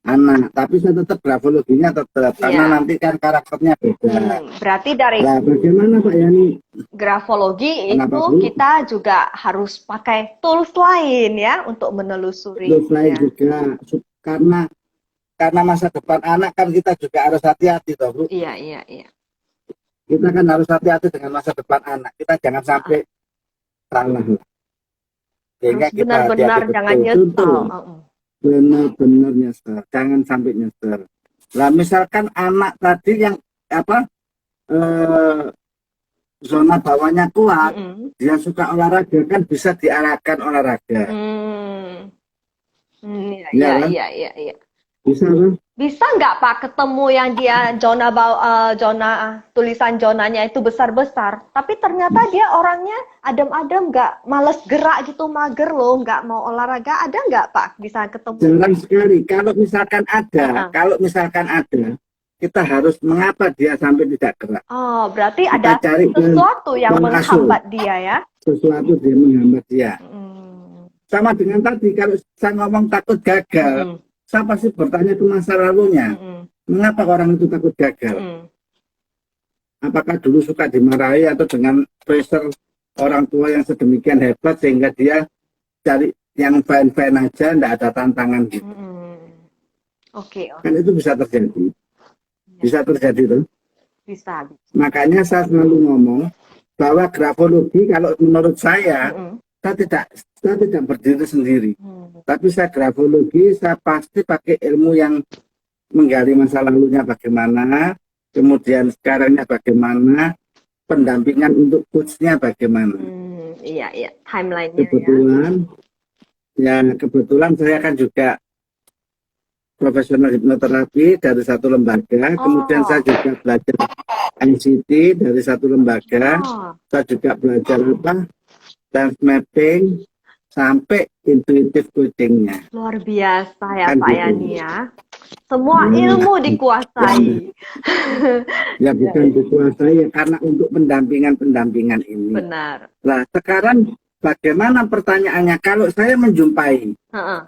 anak, tapi saya tetap grafologinya tetap karena nanti kan karakternya beda. Berarti dari bagaimana Pak Yani? Grafologi Kenapa, itu Bu? kita juga harus pakai tools lain ya untuk menelusuri. Tools lain juga karena masa depan anak kan kita juga harus hati-hati toh, Bu. Iya. Kita kan harus hati-hati dengan masa depan anak. Kita jangan sampai salah. Sehingga kita benar-benar jangan nyesel. Benar-benar nyesel, jangan sampai nyesel. Lah misalkan anak tadi yang zona bawahnya kuat, dia suka olahraga kan bisa diarahkan olahraga. Iya. Bisa kan? Bisa nggak Pak ketemu yang dia tulisan zonanya itu besar-besar, tapi ternyata dia orangnya adem-adem, nggak males gerak gitu, mager loh, nggak mau olahraga, ada nggak Pak bisa ketemu? Jarang sekali. Kalau misalkan ada, kita harus mengapa dia sampai tidak gerak. Berarti ada sesuatu yang menghambat dia ya? Sesuatu yang menghambat dia. Sama dengan tadi, kalau saya ngomong takut gagal, saya pasti bertanya ke masa lalunya. Mengapa orang itu takut gagal? Apakah dulu suka dimarahi atau dengan pressure orang tua yang sedemikian hebat sehingga dia cari yang fine-fine aja, tidak ada tantangan gitu. Oke. Kan itu bisa terjadi. Bisa terjadi tuh. Bisa. Makanya saya selalu ngomong bahwa grafologi kalau menurut saya saya tidak berdiri sendiri. Hmm. Tapi saya grafologi, saya pasti pakai ilmu yang menggali masa lalunya bagaimana, kemudian sekarangnya bagaimana, pendampingan untuk coachnya bagaimana. Iya, timeline-nya ya. Kebetulan saya kan juga profesional hipnoterapi dari satu lembaga, kemudian saya juga belajar NCT dari satu lembaga, saya juga belajar dance mapping sampai intuitive coaching-nya. Luar biasa ya Kan Pak gitu. Yani ya. Semua ilmu dikuasai. Ya bukan dikuasai ya, karena untuk pendampingan ini. Benar. Nah sekarang bagaimana pertanyaannya kalau saya menjumpai,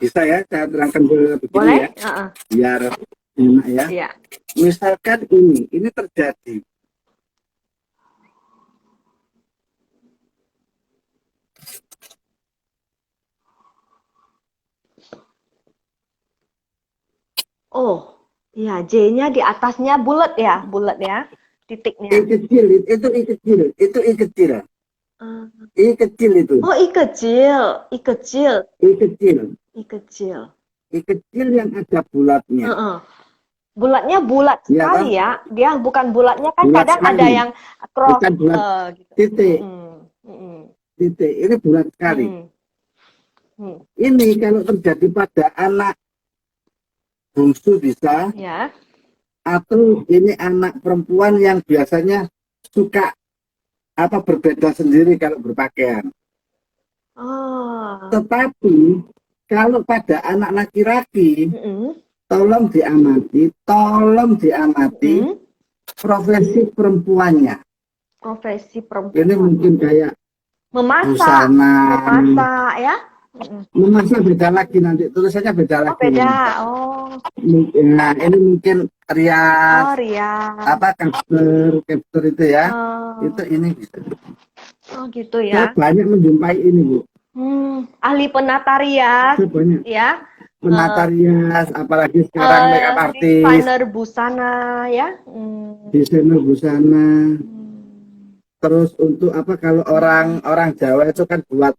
bisa ya saya terangkan begini. Boleh? Ya, biar enak ya. Iya. Misalkan ini terjadi. Oh, iya, J-nya di atasnya bulat ya, titiknya. I kecil, itu I kecil, itu I kecil. I kecil itu. Oh, I kecil, I kecil. I kecil. I kecil. I kecil yang ada bulatnya. Bulatnya bulat sekali ya. Dia bukan bulatnya kan bulat kadang sekali. Ada yang cross. Bukan bulat. Gitu. Titik. Titik. Ini bulat sekali. Ini kalau terjadi pada anak bungsu bisa. Ya. Atau ini anak perempuan yang biasanya suka berbeda sendiri kalau berpakaian. Tetapi kalau pada anak laki-laki, tolong diamati profesi perempuannya. Profesi perempuan. Ini mungkin kayak memasak ya. Memasak beda lagi nanti, tulisannya beda lagi. Beda. Nah, ini mungkin rias. Capster itu ya. Itu ini bisa. Gitu ya. Saya banyak menjumpai ini, Bu. Ahli penata rias. Saya banyak. Ya. Penata rias, apalagi sekarang makeup artist. Desainer busana ya. Desainer busana. Terus untuk kalau orang Jawa itu kan buat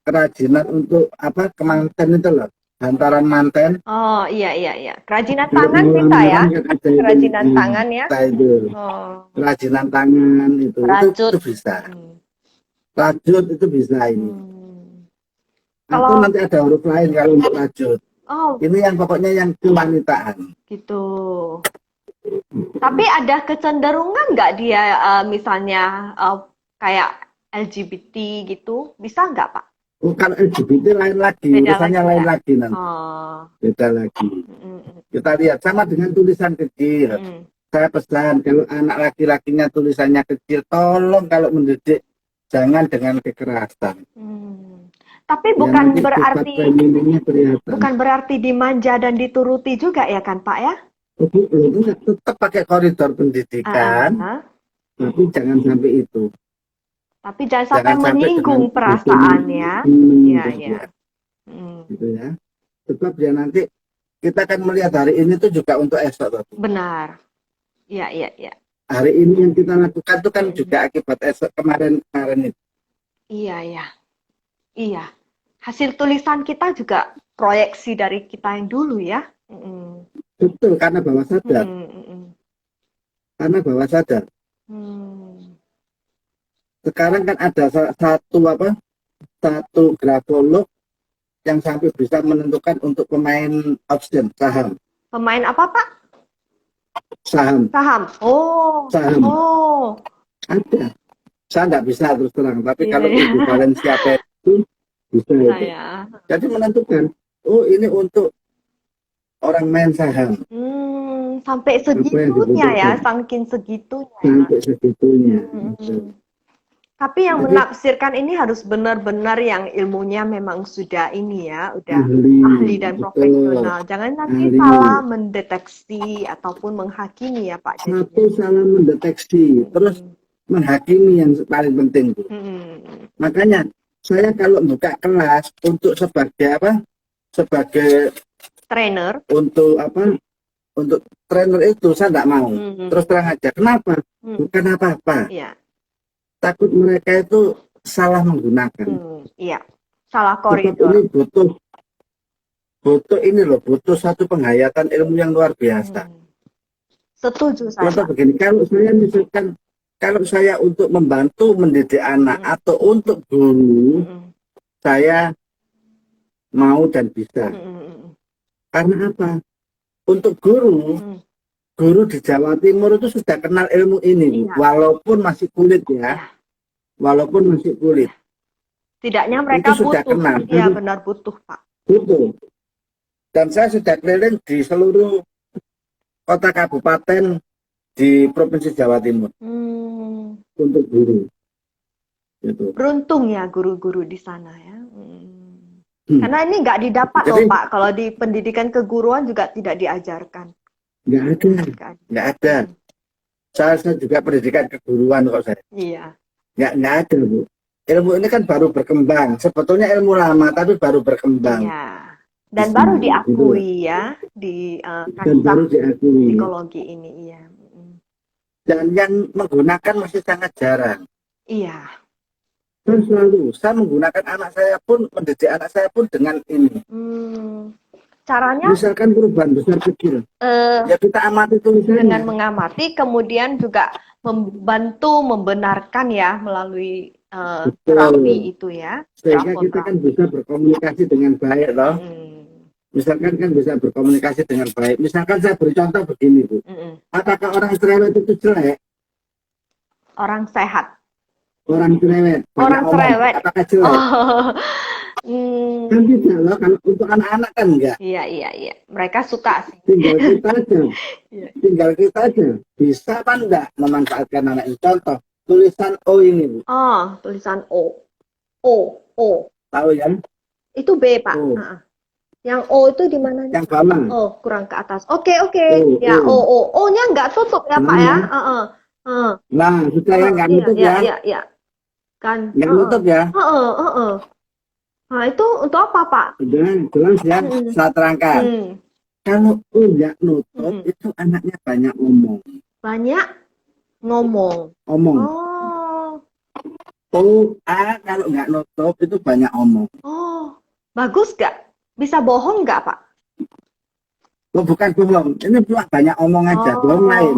kerajinan untuk kemanten itu loh, hantaran manten. Oh iya. Kerajinan tangan bisa ya. Kerajinan tangan ya. Itu. Kerajinan tangan itu bisa. Rajut itu bisa ini. Atau nanti ada huruf lain kalau untuk rajut. Ini yang pokoknya yang kewanitaan. Gitu. Tapi ada kecenderungan nggak dia misalnya kayak LGBT gitu, bisa nggak Pak? Bukan LGBT lain lagi, urusannya lain lagi nanti. Beda lagi. Kita lihat sama dengan tulisan kecil. Saya pesan kalau anak laki-lakinya tulisannya kecil, tolong kalau mendidik jangan dengan kekerasan. Tapi bukan berarti dimanja dan dituruti juga ya kan Pak ya? Tetap pakai koridor pendidikan, tapi jangan sampai itu. Tapi jangan sampai menyinggung perasaan ya. Iya. Gitu ya. Sebab ya nanti kita akan melihat hari ini tuh juga untuk esok. Benar. Iya. Hari ini yang kita lakukan itu kan juga akibat esok kemarin itu. Iya. Hasil tulisan kita juga proyeksi dari kita yang dulu ya. Betul, karena bawah sadar. Sekarang kan ada satu grafolog yang sampai bisa menentukan untuk pemain option saham. Pemain apa Pak? Saham. Saham. Saham. Ada. Saya nggak bisa terus terang, tapi kalau Ibu Valencia itu bisa itu. Jadi menentukan, ini untuk orang main saham. Sampai segitunya ya, saking segitunya. Sampai segitunya. Tapi yang menafsirkan ini harus benar-benar yang ilmunya memang sudah ini ya, udah ahli dan profesional. Jangan nanti salah mendeteksi ataupun menghakimi ya Pak. Satu salah mendeteksi, terus menghakimi yang paling penting. Makanya saya kalau buka kelas untuk sebagai trainer, untuk trainer itu saya tidak mau. Terus terang aja. Kenapa? Bukan apa-apa. Iya. Takut mereka itu salah menggunakan. Iya, salah Sebab koridor. ini butuh satu penghayatan ilmu yang luar biasa. Setuju saya, Contoh Pak. begini, kalau saya untuk membantu mendidik anak atau untuk guru, saya mau dan bisa. Karena apa? Untuk guru di Jawa Timur itu sudah kenal ilmu ini, Iya. walaupun masih kulit ya. Iya. Walaupun masih kulit. Setidaknya mereka Itu sudah butuh. kenal. Iya, benar butuh, Pak. Butuh. Dan saya sudah keliling di seluruh kota kabupaten di Provinsi Jawa Timur untuk guru. Gitu. Beruntung ya guru-guru di sana ya. Karena ini nggak didapat loh Pak. Kalau di pendidikan keguruan juga tidak diajarkan. Nggak ada. Saya juga pendidikan keguruan kok saya. Iya. Nggak ada Bu. Ilmu ini kan baru berkembang. Sebetulnya ilmu lama tapi baru berkembang. Iya. Dan baru diakui ya di kancah psikologi ini. Iya. Dan yang menggunakan masih sangat jarang. Iya. Dan selalu saya menggunakan anak saya pun, mendidik anak saya pun dengan ini. Caranya? Misalkan perubahan besar kecil. Ya kita amati tulisannya. Dengan mengamati, kemudian juga membantu membenarkan ya melalui terapi itu ya. Sehingga kita kan bisa berkomunikasi dengan baik loh. Misalkan kan bisa berkomunikasi dengan baik. Misalkan saya beri contoh begini Bu. Apakah orang cerewet itu jelek? Orang sehat. Orang cerewet. Orang cerewet. Apakah jelek? Kan tidak loh. Kalau untuk anak-anak kan enggak. Iya. Mereka suka sih. Tinggal kita aja. Tinggal kita aja. Bisa apa enggak memanfaatkan anak ini? Contoh tulisan O ini Bu. Oh, tulisan O. O. Tahu ya? Itu B Pak. Yang O itu di mana? Yang bawah. Oh, kurang ke atas. Oke. Ya, O. O-nya nggak tutup ya, Pak ya? Nah, sudah yang nggak nutup ya. Iya. Kan. Nggak nutup ya. Nah, itu untuk apa, Pak? Udah, jelas ya. Saya terangkan. Kalau nggak nutup, itu anaknya banyak ngomong. Banyak ngomong. A kalau nggak nutup, itu banyak omong. Oh, bagus nggak? Bisa bohong nggak, Pak? Oh, bukan bohong. Ini banyak omong aja. Bohong lain.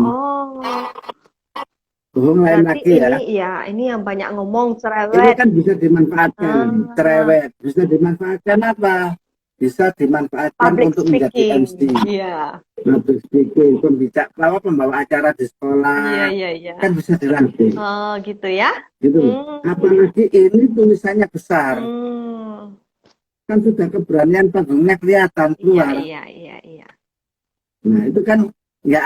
Bohong lain lagi ya. Ini yang banyak ngomong, cerewet. Ini kan bisa dimanfaatkan. Cerewet. Bisa dimanfaatkan apa? Bisa dimanfaatkan Public untuk speaking. menjadi MC. Iya. Public speaking. Pembawa acara di sekolah. Iya. Kan bisa dilatih. Oh, gitu ya? Gitu. Apalagi ini tulisannya besar. Kan sudah keberanian panggungnya kelihatan keluar. Iya. Nah itu kan nggak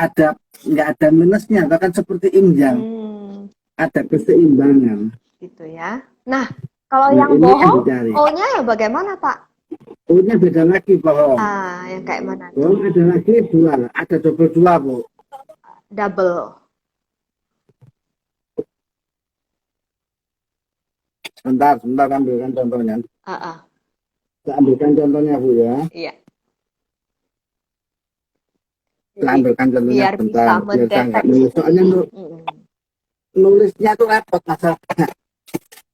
ada minusnya, bahkan seperti injang. Ada keseimbangan. Gitu ya. Nah kalau yang bohong, O-nya ya bagaimana Pak? O-nya beda lagi bohong. Yang kayak mana? Bohong ada lagi dua, ada double dua Bu. Double. Sebentar ambilkan contohnya. Saya ambilkan contohnya Bu ya. Iya. Saya ambilkan contohnya biar bentar. Bisa mendeteksi. Soalnya nulisnya tuh repot masalahnya.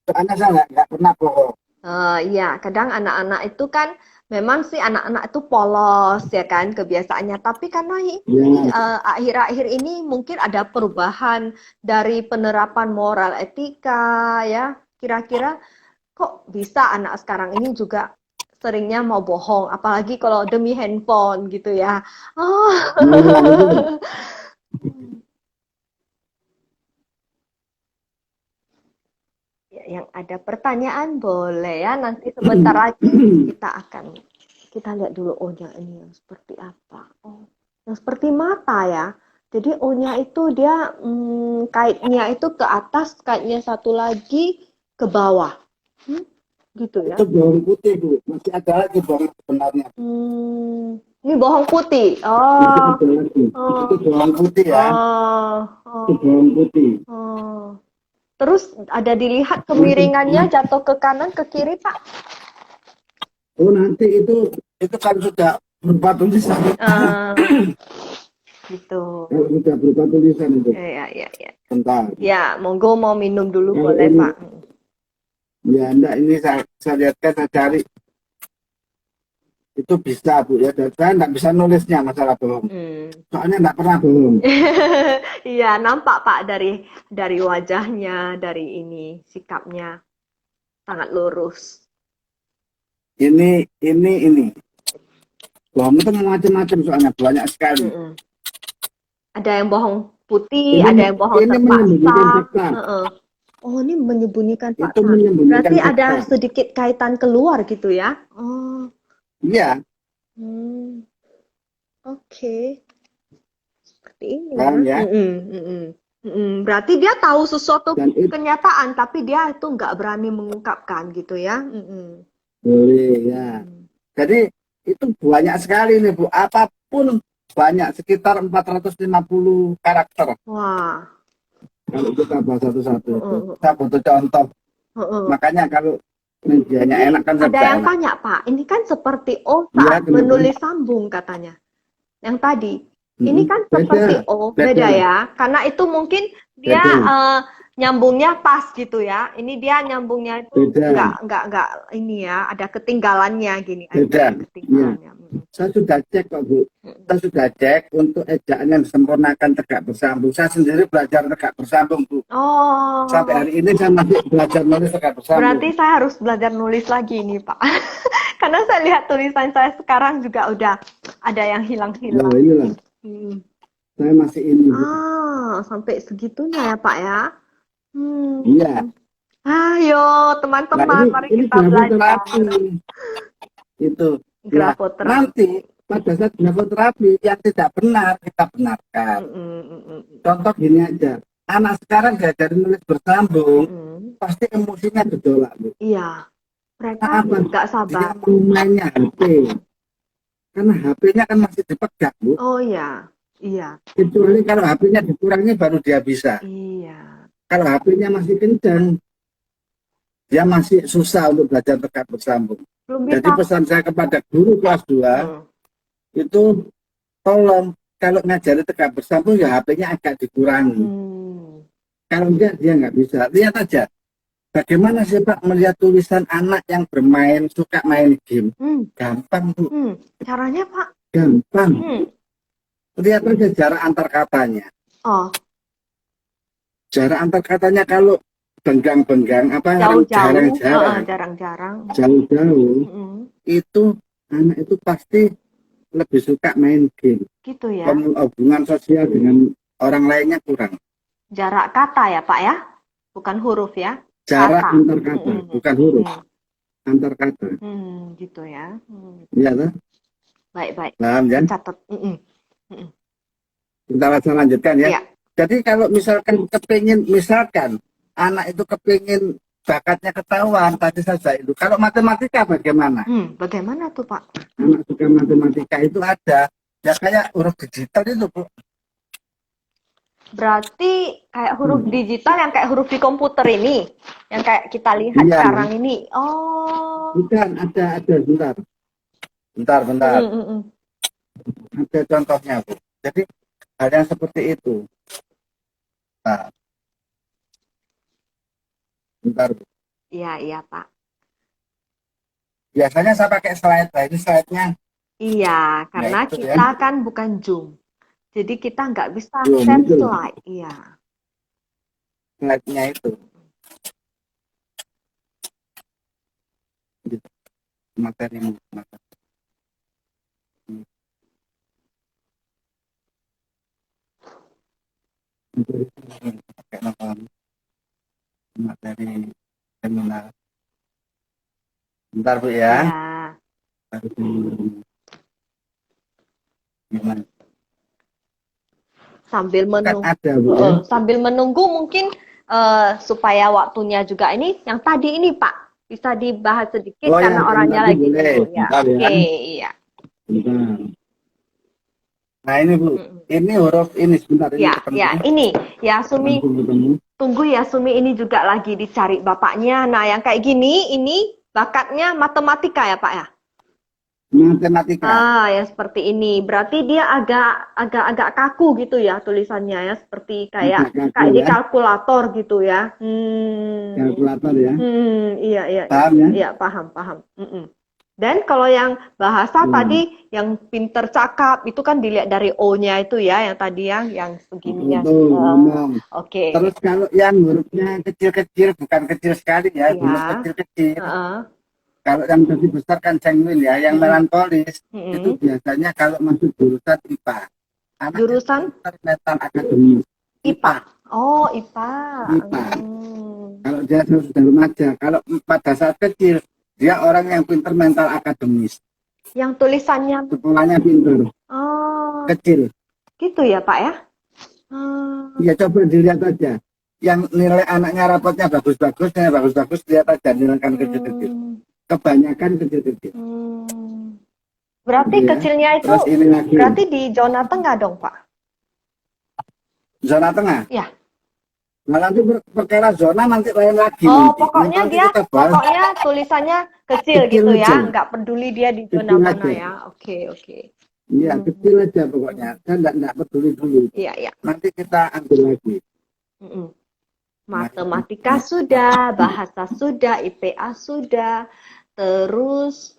Soalnya saya nggak pernah bohong. Iya, kadang anak-anak itu kan memang sih anak-anak itu polos ya kan kebiasaannya. Tapi karena akhir-akhir ini mungkin ada perubahan dari penerapan moral etika ya. Kira-kira kok bisa anak sekarang ini juga seringnya mau bohong, apalagi kalau demi handphone gitu ya. Yang ada pertanyaan boleh ya, nanti sebentar lagi kita lihat dulu O-nya ini yang seperti apa. Yang seperti mata ya. Jadi O-nya itu dia kaitnya itu ke atas, kaitnya satu lagi ke bawah. Gitu ya. Itu bohong putih Bu, masih ada lagi bohong sebenarnya. Ini bohong putih. Itu bohong putih ya. Itu bohong putih. Terus ada dilihat kemiringannya jatuh ke kanan ke kiri Pak. Nanti itu kan sudah berupa tulisan. Gitu. Sudah berupa tulisan itu. Iya. Bentar. Ya, monggo mau minum dulu boleh Pak. Ya, enggak, ini saya lihatkan, saya cari. Itu bisa, Bu, ya. Dan saya enggak bisa nulisnya masalah bohong. Hmm. Soalnya enggak pernah bohong. Iya, nampak Pak dari wajahnya, dari ini sikapnya sangat lurus. Ini. Bohong itu macam-macam soalnya, banyak sekali. Mm-mm. Ada yang bohong putih, ada yang bohong Ini terpaksa. menyembunyikan fakta. Heeh. Oh, ini menyembunyikan Itu fakta. menyembunyikan Berarti fakta. ada sedikit kaitan keluar gitu ya? Oh, Iya, hmm, oke. Seperti ini ya. paham ya. Berarti dia tahu sesuatu Dan itu kenyataan, tapi dia itu nggak berani mengungkapkan gitu ya? boleh ya. Mm. Jadi itu banyak sekali nih, Bu. Apapun banyak, sekitar 450 karakter. Wah. Kalau kita bahas satu-satu itu. Heeh, Saya butuh contoh. heeh. Makanya kalau medianya Ini enak kan ada serba yang enak. tanya, Pak. Ini kan seperti O Iya, saat kenapa? menulis sambung katanya. Yang tadi. Ini kan seperti Beda, O, beda, beda ya. Karena itu mungkin dia beda, nyambungnya pas gitu ya. Ini dia nyambungnya itu beda, nggak ini ya. Ada ketinggalannya gini. beda. Ada Iya. ketinggalannya. Saya sudah cek kok, Bu. Saya sudah cek untuk ejaan yang disempurnakan tegak bersambung. Saya sendiri belajar tegak bersambung, Bu. Sampai Oh, hari ini saya masih belajar nulis tegak bersambung. berarti saya harus belajar nulis lagi nih, Pak. Karena saya lihat tulisan saya sekarang juga udah ada yang Nah, hilang-hilang. inilah. Hmm. Saya masih ini, Bu. Sampai segitunya ya, Pak ya. Iya. Ayo, Nah, teman-teman, mari ini kita belajar. grafoterapi. Itu. Nah, Grafoterapi. nanti pada saat grafoterapi yang tidak benar kita benarkan. Contoh gini aja. Anak sekarang diajarin nulis bersambung, pasti emosinya gejolak, Bu. Iya, mereka Apa? nggak Dia sabar. mau mainnya HP. Karena HP-nya kan masih dipegang, Bu. Oh iya, iya, Kecuali kalau HP-nya dikurangi baru dia bisa. iya. Kalau HP-nya masih kencang, dia masih susah untuk belajar tegak bersambung. Belum Jadi bisa. pesan saya kepada guru kelas 2, itu tolong kalau ngajari tegak bersambung ya HP-nya agak dikurangi. Kalau enggak dia nggak bisa. Lihat aja. Bagaimana sih Pak melihat tulisan anak yang bermain, suka main game? Gampang, Bu. Caranya, Pak? Gampang. Lihat aja jarak antar katanya. Oh, Jarak antar katanya kalau benggang-benggang, apa jauh-jauh, jarang-jarang, jarang-jarang. jauh-jauh, itu anak itu pasti lebih suka main game. Gitu ya. Hubungan sosial dengan orang lainnya kurang. Jarak kata ya, Pak ya? Bukan huruf ya? Jarak Kata. antar kata, bukan huruf. Antar kata. Gitu ya. Iya kan? Baik-baik. Paham ya? Catat. Kita langsung lanjutkan ya. Iya. Jadi kalau misalkan anak itu kepingin bakatnya ketahuan, tadi saja itu. Kalau matematika bagaimana? Bagaimana tuh, Pak? Anak suka matematika itu ada. Ya kayak huruf digital itu, Bu. Berarti kayak huruf digital yang kayak huruf di komputer ini, yang kayak kita lihat Iya. sekarang ini. Oh. Bukan, ada bentar. Bentar. Ada contohnya, Bu. Jadi hal yang seperti itu. Nah. Bentar, Bu. Iya, Pak. Biasanya saya pakai slide. Nah, ini slide-nya. Iya, karena itu, kita kan bukan Zoom. Jadi kita nggak bisa Zoom, share itu. slide. Iya. Slide-nya itu. Materi. Materi seminar. Bentar, Bu ya. Gimana? Sambil menunggu. Kan ada, Bu, ya? Sambil menunggu mungkin supaya waktunya juga ini yang tadi ini Pak bisa dibahas sedikit karena orangnya lagi boleh. ya. Oke, iya. Bentar. Nah ini Bu, ini huruf ini sebentar ini. Ya ini ya Sumi. Tunggu ya Sumi, ini juga lagi dicari bapaknya. Nah yang kayak gini ini bakatnya matematika ya Pak ya? matematika. Ya seperti ini. Berarti dia agak kaku gitu ya tulisannya ya, seperti kayak Agak kaku di ya, kalkulator gitu ya. kalkulator ya. Iya, iya, iya, Paham ya? iya, paham, paham. Dan kalau yang bahasa tadi yang pinter cakap itu kan dilihat dari O-nya itu ya, yang tadi yang segininya. Itu ngomong. Oke. Terus kalau yang hurufnya kecil-kecil, bukan kecil sekali ya, huruf Iya. kecil-kecil. Heeh. Kalau yang tadi besar kan sanguin ya, yang melankolis itu Mm-mm. biasanya kalau masuk jurusan IPA. Anak Jurusan mental akademis. IPA. Oh, IPA. IPA. Kalau dia sudah remaja, kalau pada saat kecil dia orang yang pintar mental akademis. Yang tulisannya Sekolahnya pintar. oh, Kecil. gitu ya, Pak ya? Ya coba dilihat aja. Yang nilai anaknya rapotnya bagus-bagus, lihat aja nilai kan kecil-kecil. Kebanyakan kecil-kecil. Berarti Ya. kecilnya itu Terus ini lagi. berarti di zona tengah dong, Pak? Zona tengah? Ya. Nah nanti perkara zona nanti lain lagi. Oh, nanti. pokoknya Nanti dia kita bahas pokoknya tulisannya kecil kecil gitu ya, aja. nggak peduli dia di zona Kecil mana aja. ya. Oke. Iya, kecil aja pokoknya. Kan enggak peduli dulu. Iya. Nanti kita ambil lagi. Matematika sudah, bahasa sudah, IPA sudah. Terus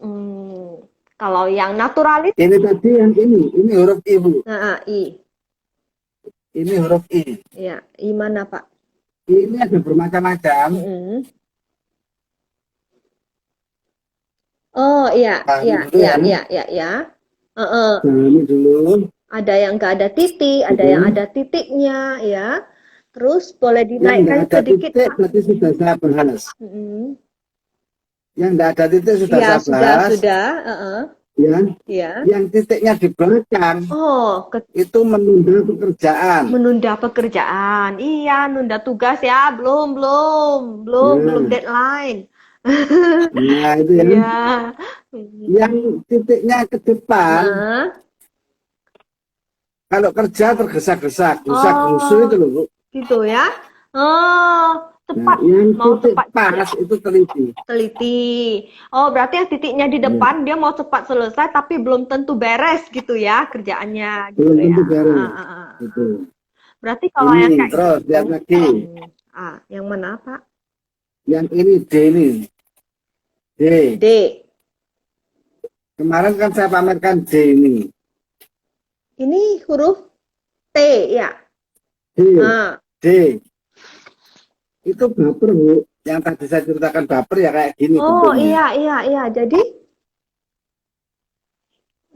kalau yang naturalis Ini tadi yang ini huruf I, Bu. I. Ini huruf I. Ya, I mana, Pak? Ini ada bermacam-macam. Oh, iya. Ini dulu. Ada yang nggak ada titik, ada yang ada titiknya, ya. Terus boleh dinaikkan sedikit, titik, Pak. berarti sudah saya bahas. Yang nggak ada titik sudah Ya, saya bahas. sudah. Ya. Yang titiknya di belakang. Oh, itu menunda pekerjaan. Menunda pekerjaan. Iya, nunda tugas ya. Belum deadline. Nah, itu ya. Yang titiknya ke depan. Kalau kerja tergesa-gesa, gerusu itu loh, Bu. Gitu ya. Cepat. Yang Mau titik cepat pas itu teliti. Oh, berarti yang titiknya di depan dia mau cepat selesai tapi belum tentu beres gitu ya kerjaannya gitu belum tentu ya. beres. Gitu. Berarti kalau ini, yang kayak terus gitu, lihat lagi. Yang mana, Pak? Yang ini D ini. D. Kemarin kan saya pamerkan D ini. Ini huruf T ya. D. Itu baper, Bu. Yang tadi saya ceritakan baper ya kayak gini. Oh, bentuknya. iya.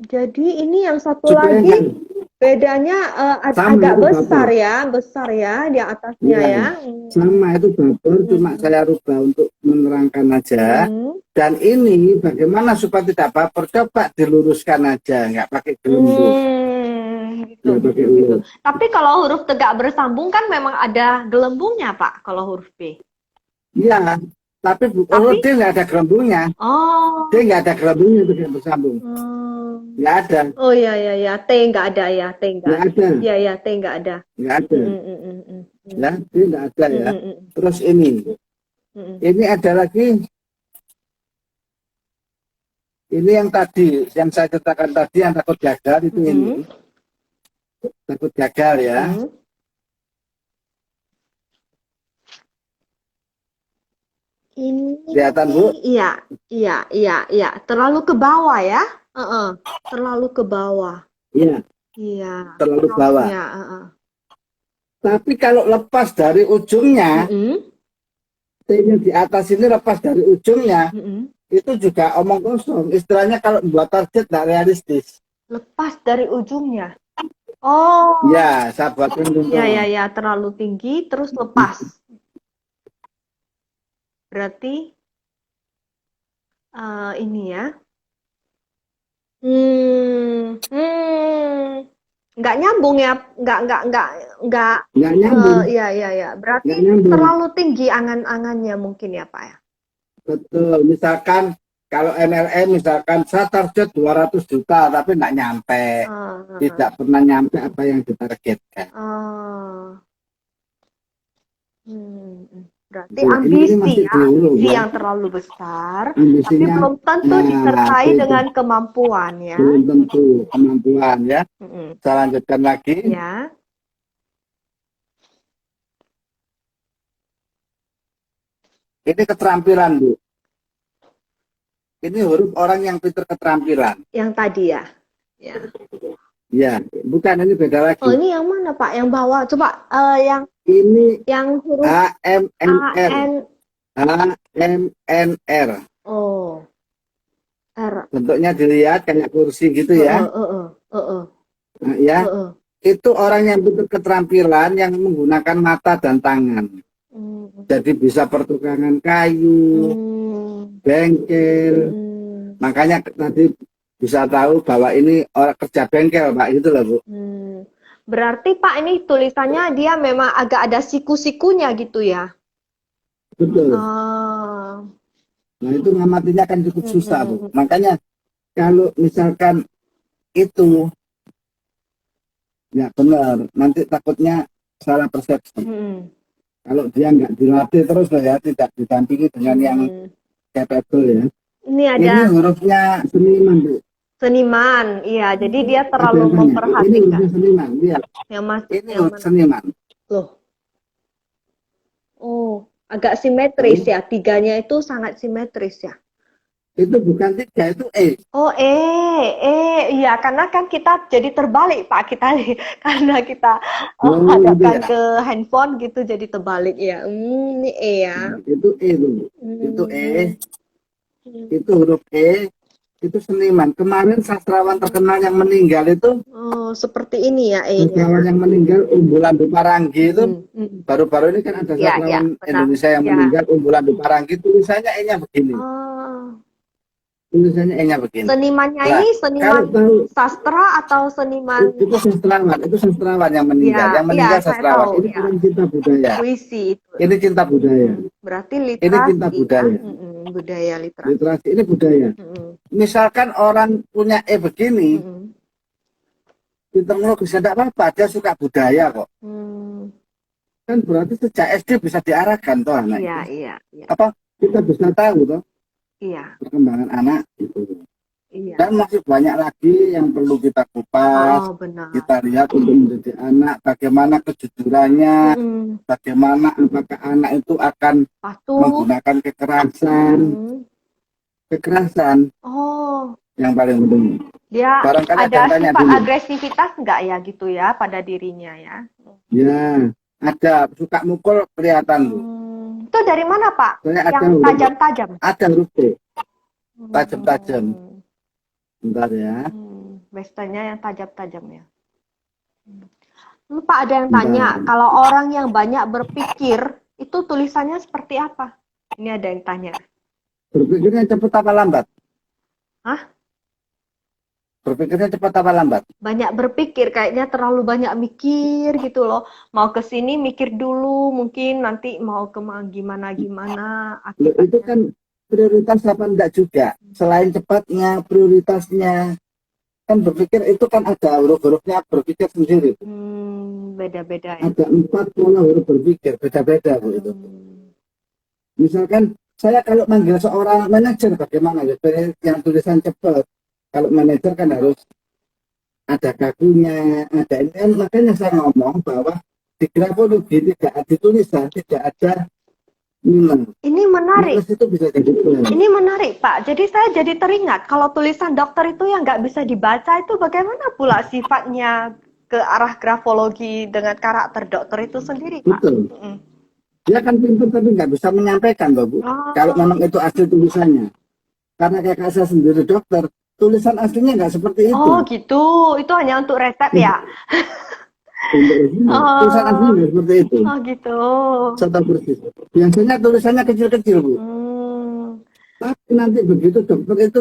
Jadi ini yang satu lagi bedanya agak besar ya di atasnya ya. Sama itu baper, cuma saya rubah untuk menerangkan aja. Dan ini bagaimana supaya tidak baper? Coba diluruskan aja, nggak pakai gelembung. Gitu. Tapi kalau huruf tegak bersambung kan memang ada gelembungnya, Pak, kalau huruf B. Iya, tapi huruf D nggak ada gelembungnya. Oh. D nggak ada gelembungnya tegak bersambung. Nggak ada. Oh iya. T nggak ada ya, T nggak ada. Iya, T nggak ada. Nggak ada. Ya, D nggak ada ya. Terus ini ada lagi. Ini yang tadi, yang saya ceritakan tadi yang takut gagal itu ini. Takut gagal ya. Ini kelihatan, Bu? Iya. Terlalu ke bawah ya. Terlalu ke bawah. Iya. Terlalu bawah. Iya, Tapi kalau lepas dari ujungnya, T-nya di atas ini lepas dari ujungnya, itu juga omong kosong. Istilahnya kalau buat target tidak realistis. Lepas dari ujungnya. Oh. Ya, saya buatkan contoh. Ya, terlalu tinggi terus lepas. Berarti ini ya. Nggak nyambung ya, nggak nyambung. Iya. Berarti terlalu tinggi angan-angannya mungkin ya, Pak ya. Betul. Misalkan kalau MLM misalkan saya target 200 juta tapi nggak nyampe. Tidak pernah nyampe apa yang ditargetkan. Berarti Tuh, ini ambisi masih ya, di huruf ambisi ya. yang terlalu besar, tapi Ambisinya, belum tentu nah, disertai itu dengan kemampuan ya. belum tentu kemampuan ya. Mm-mm. Saya lanjutkan lagi. Ya. Ini keterampilan, Bu. Ini huruf orang yang pintar keterampilan. Yang tadi ya. Ya. Ya, bukan, ini beda lagi. Oh, ini yang mana Pak? Yang bawah. Coba yang Ini huruf HMNR. AN. HMNR. Oh, R. Bentuknya dilihat kayak kursi gitu ya. Nah, ya. Itu orang yang pintar keterampilan yang menggunakan mata dan tangan. Jadi bisa pertukangan kayu, bengkel. Makanya tadi bisa tahu bahwa ini orang kerja bengkel, Pak, gitu loh, Bu. Berarti Pak ini tulisannya dia memang agak ada siku-sikunya gitu ya? Betul. Nah, itu ngamatinya kan cukup susah, Bu. Makanya kalau misalkan itu ya benar, nanti takutnya salah persepsi. Kalau dia nggak dilatih terus loh ya, tidak didampingi dengan yang capable ya. Ini hurufnya seniman, Bu. Seniman, iya. Jadi dia terlalu memperhatikan. Ini hurufnya seniman, lihat. Ini huruf seniman. Loh. Oh, agak simetris ya. Tiganya itu sangat simetris ya. Itu bukan tiga, itu E. Oh, iya, karena kan kita jadi terbalik Pak, karena kita hadapkan ke handphone gitu jadi terbalik ya. Ini E ya. Itu E dulu. Itu E. Itu huruf E. Itu seniman. Kemarin sastrawan terkenal yang meninggal itu. Oh, seperti ini ya E-nya. Sastrawan yang meninggal Umbulan Duparanggi itu. Baru-baru ini kan ada sastrawan Indonesia yang meninggal Umbulan Duparanggi. Tulisannya E-nya begini. Tulisannya E-nya begini. Senimannya ini seniman sastra atau seniman? Itu sastrawan yang meninggal. Yang meninggal sastrawan. Ini orang cinta budaya. Puisi itu. Ini cinta budaya. Berarti literasi. Ini cinta budaya. Budaya literasi. Literasi ini budaya. Misalkan orang punya E begini, pintar ngelukis tidak apa-apa, dia suka budaya kok. Kan berarti sejak SD bisa diarahkan toh anak. Iya. Apa kita bisa tahu toh? Iya. Perkembangan anak itu. Iya. Dan masih banyak lagi yang perlu kita kupas, kita lihat untuk menjadi anak, bagaimana kejujurannya, bagaimana apakah anak itu akan menggunakan kekerasan. Yang paling penting. Dia barangkali ada sifat agresivitas enggak ya gitu ya pada dirinya ya? Ya, ada suka mukul kelihatan Bu. Itu dari mana Pak? Yang tajam-tajam? Ada huruf T. Tajam-tajam. Bentar ya. Biasanya yang tajam-tajam ya. Pak ada yang tanya, kalau orang yang banyak berpikir, itu tulisannya seperti apa? Ini ada yang tanya. Berpikirnya cepat apa lambat? Hah? Berpikirnya cepat apa lambat? Banyak berpikir, kayaknya terlalu banyak mikir gitu loh. Mau ke sini mikir dulu, mungkin nanti mau ke gimana-gimana. Itu kan prioritas apa enggak juga? Selain cepatnya, prioritasnya. Kan berpikir itu kan ada huruf-hurufnya berpikir sendiri. Beda-beda ya. Ada 4 pola huruf berpikir, beda-beda itu. Misalkan saya kalau manggil seorang manajer bagaimana ya? Yang tulisan cepat. Kalau manajer kan harus ada kakunya, ada ini. Makanya saya ngomong bahwa di grafologi tidak ada tulisan, tidak ada nilai. Ini menarik. Itu bisa jadi ini menarik Pak. Jadi saya jadi teringat kalau tulisan dokter itu yang nggak bisa dibaca itu bagaimana pula sifatnya ke arah grafologi dengan karakter dokter itu sendiri Pak? Betul. Dia kan pintar tapi nggak bisa menyampaikan Bu. Kalau memang itu asli tulisannya. Karena kayak saya sendiri dokter, tulisan aslinya nggak seperti itu. Oh gitu, itu hanya untuk resep ya? Tulisan aslinya nggak seperti itu. Oh gitu. Saya tahu persis. Biasanya tulisannya kecil-kecil Bu. Tapi nanti begitu dokter itu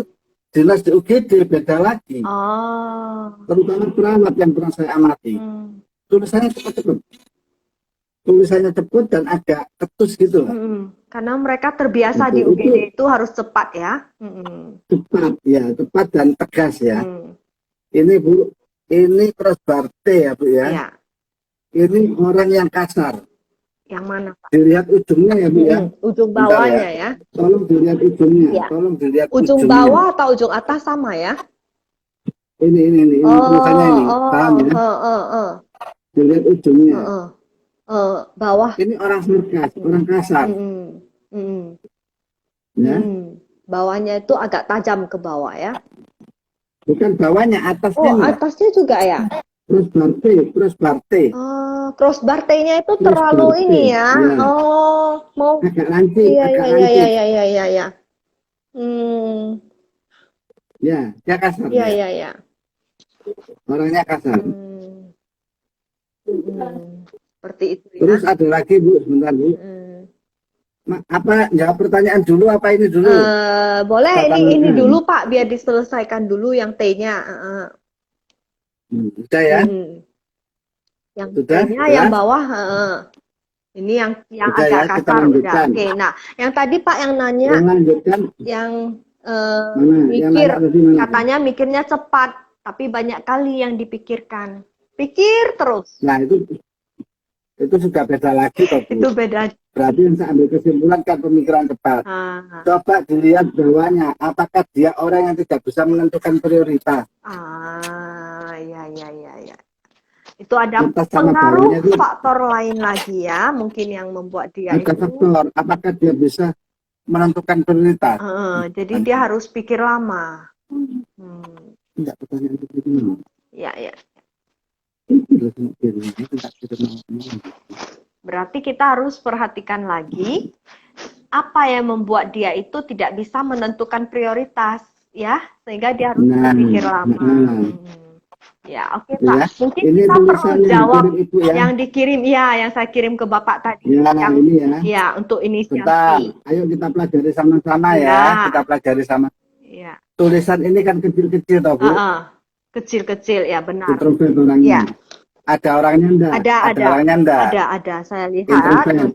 jelas di UGD beda lagi. Terutama perawat yang pernah saya amati. Tulisannya cepat-cepat. Tulisannya cepat dan agak ketus gitu lah. Karena mereka terbiasa di UGD itu harus cepat ya. Cepat ya, cepat dan tegas ya. Ini Bu, ini crossbar T ya Bu ya. Ini orang yang kasar. Yang mana, Pak? Dilihat ujungnya ya, Bu ya. Ujung Bentar bawahnya ya. Tolong dilihat ujungnya. Ya. Tolong dilihat Ujung ujungnya. bawah atau ujung atas sama ya? Ini tulisannya ini. Paham ya? Dilihat ujungnya. Bawah. Ini orang sarkas, orang kasar. Ya. Bawahnya itu agak tajam ke bawah ya. Bukan bawahnya, atasnya. Oh, atasnya juga ya. Crossbar T. Crossbar T-nya itu Crossbar terlalu T, ini ya. ya. Mau Agak lancip, iya, agak iya, lancip. iya. Ya, dia kasar Iya, ya. iya. Orangnya kasar. Seperti itu ya. Terus ada lagi, Bu, sebentar, Bu. Apa jawab pertanyaan dulu apa ini dulu? Boleh ini Katakan. dulu Pak, biar diselesaikan dulu yang T-nya. Sudah ya? Yang Sudah? T-nya yang bawah. Ini yang Sudah agak ya, kita kasar udah. lanjutkan. Oke, nah yang tadi Pak yang nanya, Yang lanjutkan, yang Yang mana? katanya mikirnya cepat, tapi banyak kali yang dipikirkan. Pikir terus. Nah itu sudah beda lagi toh, Bu. Itu beda. Berarti yang saya ambil kesimpulan kan pemikiran cepat. Coba dilihat bawahnya, apakah dia orang yang tidak bisa menentukan prioritas? Iya. Itu ada pengaruh faktor lain lagi ya, mungkin yang membuat dia ada faktor, apakah dia bisa menentukan prioritas? Jadi dia harus pikir lama. Tidak, pertanyaan itu. Iya. Berarti kita harus perhatikan lagi apa yang membuat dia itu tidak bisa menentukan prioritas ya, sehingga dia harus berpikir lama. Ya, oke Pak. Mungkin ini kita perlu jawab Ibu, ya. yang dikirim yang saya kirim ke Bapak tadi. Ya, ini ya. Ya, untuk inisiasi. Bentar, ayo kita pelajari sama-sama ya. Kita pelajari sama. Ya. Tulisan ini kan kecil-kecil toh, Bu. Kecil-kecil ya, benar. Introvert orangnya. Ya. Ada orangnya enggak? Ada orangnya enggak? Ada. Saya lihat ada.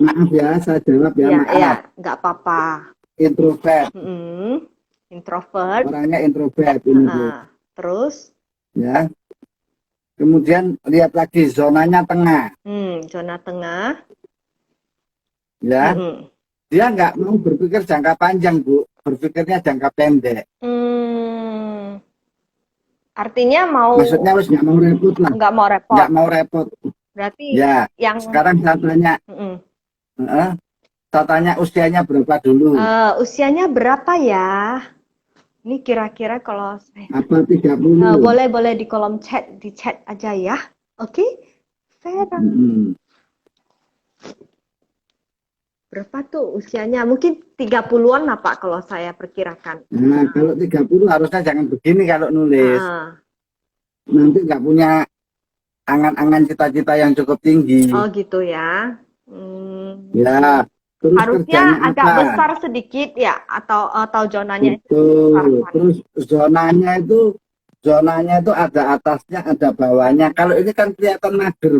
Maaf ya, saya jawab ya, maaf. Iya, enggak apa-apa. Introvert. Introvert. Orangnya introvert ini, Bu. Terus? Ya. Kemudian lihat lagi zonanya tengah. Zona tengah. Ya. Dia nggak mau berpikir jangka panjang, Bu. Berpikirnya jangka pendek. Artinya maksudnya nggak mau repot lah. Nggak mau repot. Berarti ya. Sekarang saya tanya. Saya tanya usianya berapa dulu? Usianya berapa ya? Ini kira-kira kalau saya... Apa 30? Boleh di kolom chat, di chat aja ya. Oke? Vera. Berapa tuh usianya? Mungkin 30-an lah Pak kalau saya perkirakan. Nah, kalau 30 harusnya jangan begini kalau nulis. Nanti nggak punya angan-angan cita-cita yang cukup tinggi. Oh gitu ya. Ya. Terus harusnya agak besar sedikit ya, atau zonanya itu terus zonanya itu ada atasnya ada bawahnya. Kalau ini kan kelihatan mager.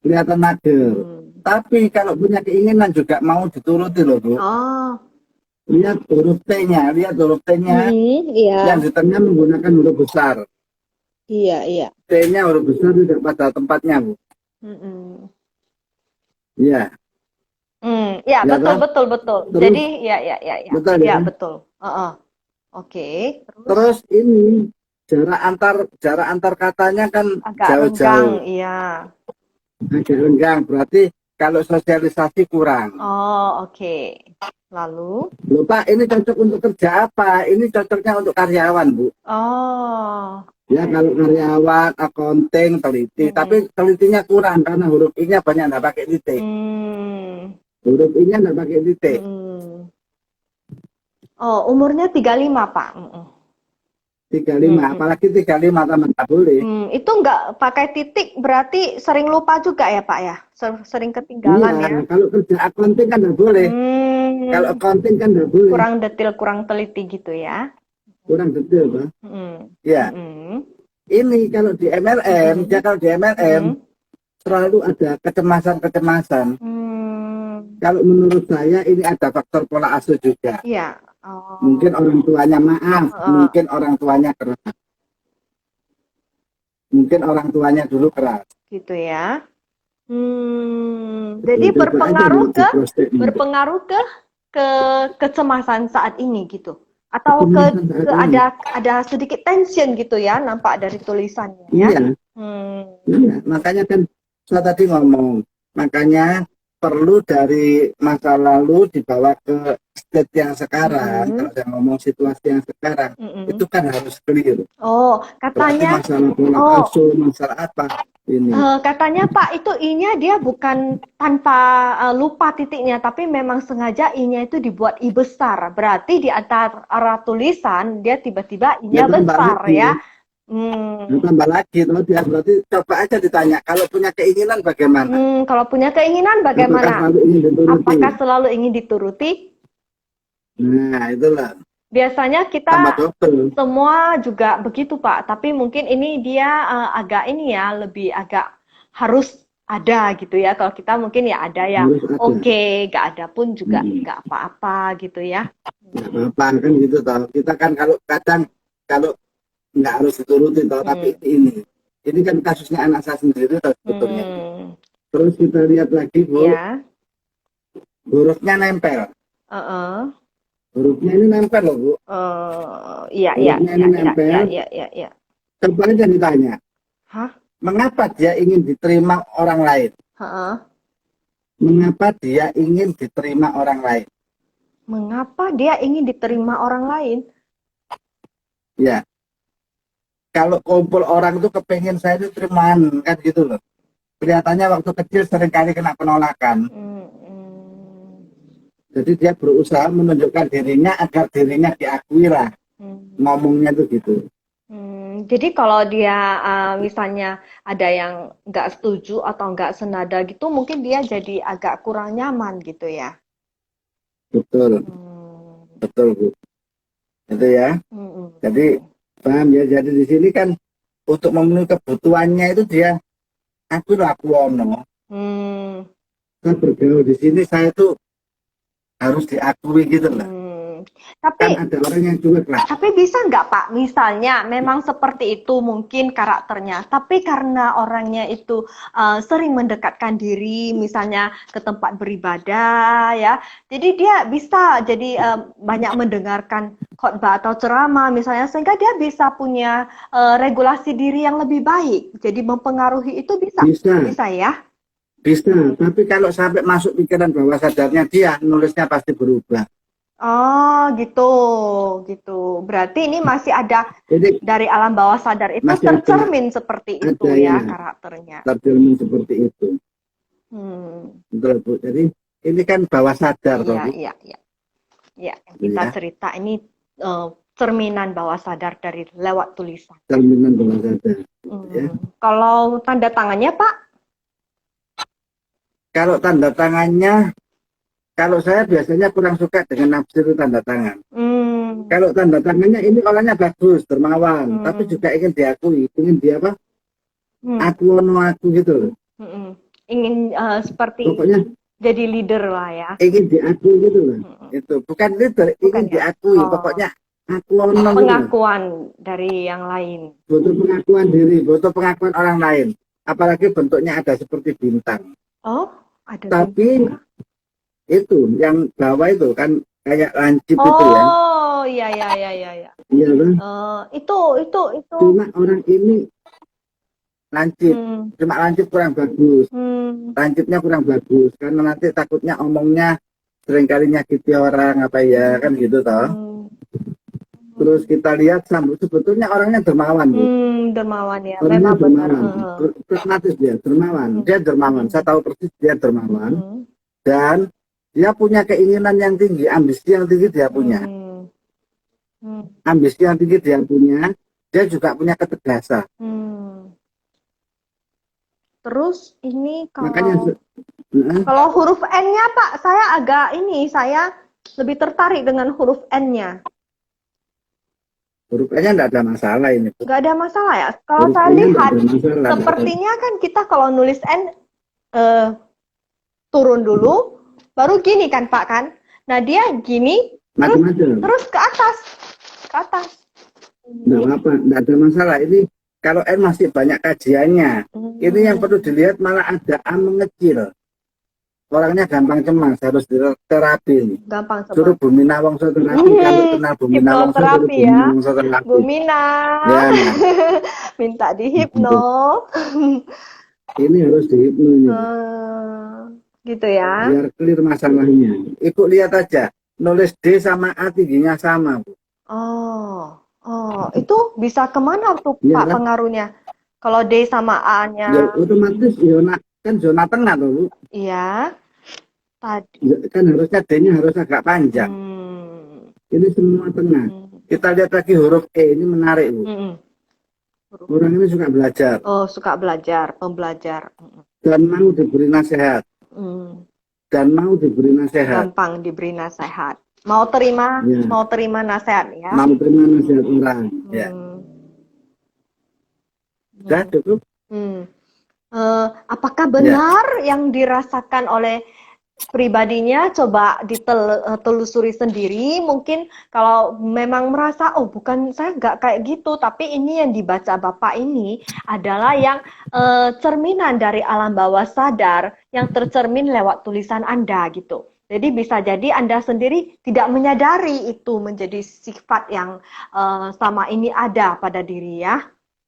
Kelihatan mager. Tapi kalau punya keinginan juga mau dituruti loh, Bu. Lihat huruf T-nya, yang di tengah menggunakan huruf besar. Iya. T-nya huruf besar tidak pada tempatnya, Bu. Iya. Ya, kan? betul. Terus, jadi ya. Betul, ya, betul. Oke. Terus ini jarak antar katanya kan jauh-jauh. Iya. Agak renggang, berarti kalau sosialisasi kurang. Oke. Lalu? Loh, Pak, ini cocok untuk kerja apa? Ini cocoknya untuk karyawan, Bu. Ya, kalau karyawan, accounting, teliti. Tapi telitinya kurang karena huruf I-nya banyak nggak pakai titik. Huruf I-nya nggak pakai titik. Umurnya 35, Pak. 35, apalagi 35 tambah nggak boleh. Itu nggak pakai titik berarti sering lupa juga ya, Pak ya? Sering ketinggalan ya? Kalau kerja accounting kan nggak boleh. Kalau accounting kan nggak boleh. Kurang detail, kurang teliti gitu ya? Kurang detail, Pak. Ya. Ini kalau di MLM, selalu ada kecemasan. Kalau menurut saya ini ada faktor pola asuh juga. Iya. Mungkin orang tuanya maaf, mungkin orang tuanya keras. Mungkin orang tuanya dulu keras. Gitu ya. Jadi Coba aja berpengaruh dulu di ke cross check nanti. berpengaruh ke kecemasan saat ini gitu. Atau Kecemasan saat ke ini. ada sedikit tension gitu ya, nampak dari tulisannya ya. Iya, iya. Makanya kan saya tadi ngomong, makanya perlu dari masa lalu dibawa ke state yang sekarang. Kalau saya ngomong situasi yang sekarang, itu kan harus clear. Oh, Berarti katanya, masalah pola oh, asuh, masalah apa ini? katanya Pak itu I-nya dia bukan tanpa lupa titiknya, tapi memang sengaja I-nya itu dibuat I besar. Berarti di antara tulisan dia tiba-tiba Ya I-nya tambah besar ya. lagi, ya tambah lagi. Tuh dia berarti coba aja ditanya, kalau punya keinginan bagaimana? Kalau punya keinginan Apakah bagaimana? selalu ingin dituruti? Apakah selalu ingin dituruti? Nah, itulah Biasanya tambah kita double. semua juga begitu, Pak. Tapi mungkin ini dia agak ini ya, lebih agak harus ada gitu ya. Kalau kita mungkin ya ada ya, Harus ada. oke, nggak ada pun juga Hmm. nggak apa-apa gitu ya. Nggak apa-apa kan gitu toh. Kita kan kalau kadang kalau nggak harus dituruti toh, tapi ini kan kasusnya anak saya sendiri toh sebetulnya. Terus kita lihat lagi, Bu, Ya, hurufnya nempel. heeh. Hurufnya ini nempel loh, Bu. Iya, iya, Hurufnya iya, ini iya, nempel. iya, iya, iya, iya. Coba aja ditanya, Hah? mengapa dia ingin diterima orang lain? Heeh. Mengapa dia ingin diterima orang lain? Mengapa dia ingin diterima orang lain? Ya, kalau kumpul orang tuh kepengen saya itu terimaan kan gitu loh. Kelihatannya waktu kecil seringkali kena penolakan. Jadi dia berusaha menunjukkan dirinya agar dirinya diakui lah. Ngomongnya tuh gitu. Jadi kalau dia misalnya ada yang nggak setuju atau nggak senada gitu, mungkin dia jadi agak kurang nyaman gitu ya. Betul, betul Bu. Itu ya. Jadi paham ya. Jadi di sini kan untuk memenuhi kebutuhannya itu dia aku ono. Saya bergaul di sini saya tuh harus diakui gitu lah. Tapi Kan ada orang yang cuek lah. Tapi bisa nggak Pak, misalnya memang seperti itu mungkin karakternya, tapi karena orangnya itu sering mendekatkan diri, misalnya ke tempat beribadah ya, jadi dia bisa jadi banyak mendengarkan khotbah atau ceramah misalnya, sehingga dia bisa punya regulasi diri yang lebih baik, jadi mempengaruhi itu bisa, bisa ya? Bisa, tapi kalau sampai masuk pikiran bawah sadarnya dia, nulisnya pasti berubah. Oh, gitu, gitu. Berarti ini masih ada Jadi, dari alam bawah sadar itu tercermin seperti itu ya karakternya. Tercermin seperti itu. Betul, Bu. Jadi ini kan bawah sadar, Iya, iya, iya. Ya, kita cerita ini cerminan bawah sadar dari lewat tulisan. Cerminan bawah sadar. Ya. Kalau tanda tangannya, Pak? Kalau tanda tangannya, kalau saya biasanya kurang suka dengan nafsir tanda tangan. Kalau tanda tangannya ini orangnya bagus, dermawan, tapi juga ingin diakui, ingin dia apa? Aku ono aku gitu. Ingin seperti pokoknya jadi leader lah ya. Ingin diakui gitu loh. Itu bukan leader, ingin diakui. Pokoknya aku ono. Pengakuan dari yang lain. Butuh pengakuan diri, butuh pengakuan orang lain. Apalagi bentuknya ada seperti bintang. Oh, ada. Tapi bintang. Itu yang bawah itu kan kayak lancip itu ya. Oh, iya, iya, iya, iya. Iya kan? Itu. Cuma orang ini lancip, cuma lancip kurang bagus. Lancipnya kurang bagus karena nanti takutnya omongnya seringkali nyakiti orang apa ya kan gitu toh. Terus kita lihat Sambu sebetulnya orangnya dermawan. Dermawan ya. Orangnya dermawan. Pragmatis dia, dermawan. Dia dermawan. Saya tahu persis dia dermawan. Dan dia punya keinginan yang tinggi, ambisi yang tinggi dia punya. Ambisi yang tinggi dia punya. Dia juga punya ketegasan. Terus ini kalau huruf N-nya Pak, saya lebih tertarik dengan huruf N-nya. Huruf N-nya enggak ada masalah ini. Enggak ada masalah ya. Kalau saya lihat, sepertinya kan kita kalau nulis N turun dulu, baru gini kan Pak kan. Nah dia gini, terus ke atas. Enggak apa, enggak ada masalah. Ini kalau N masih banyak kajiannya. Ini yang perlu dilihat malah ada A mengecil. orangnya gampang cemas, harus terapi. Gampang Suruh cemas. Bumi Nawangso terapi, kalau kenal Bumi Nawangso suruh Hipnoterapi Bumi ya. Nawangso Bu terapi. Mina. Ya, Minta gitu. dihipno. Ini harus dihipno ini, Gitu ya. biar clear masalahnya. Ibu lihat aja, nulis D sama A tingginya sama, Bu. Itu bisa kemana tuh Iya Pak kan? pengaruhnya? Kalau D sama Ya A-nya, otomatis zona kan zona tengah tuh, Bu. iya, tadi. Kan harusnya D-nya harus agak panjang. Hmm, Ini semua tengah. hmm, Kita lihat lagi huruf E, ini menarik, Bu. hmm. Orang ini suka belajar Oh, suka belajar, pembelajar. dan mau diberi nasihat. Hmm, Dan mau diberi nasihat. Gampang diberi nasihat. Mau terima, Ya. mau terima nasihat ya. Mau terima nasihat orang. Ya. Hmm, Sudah cukup. hmm. Apakah benar yang dirasakan oleh pribadinya? Coba ditelusuri sendiri. Mungkin kalau memang merasa, oh bukan, saya nggak kayak gitu, tapi ini yang dibaca Bapak ini adalah yang cerminan dari alam bawah sadar yang tercermin lewat tulisan Anda gitu. Jadi bisa jadi Anda sendiri tidak menyadari itu menjadi sifat yang sama ini ada pada diri ya.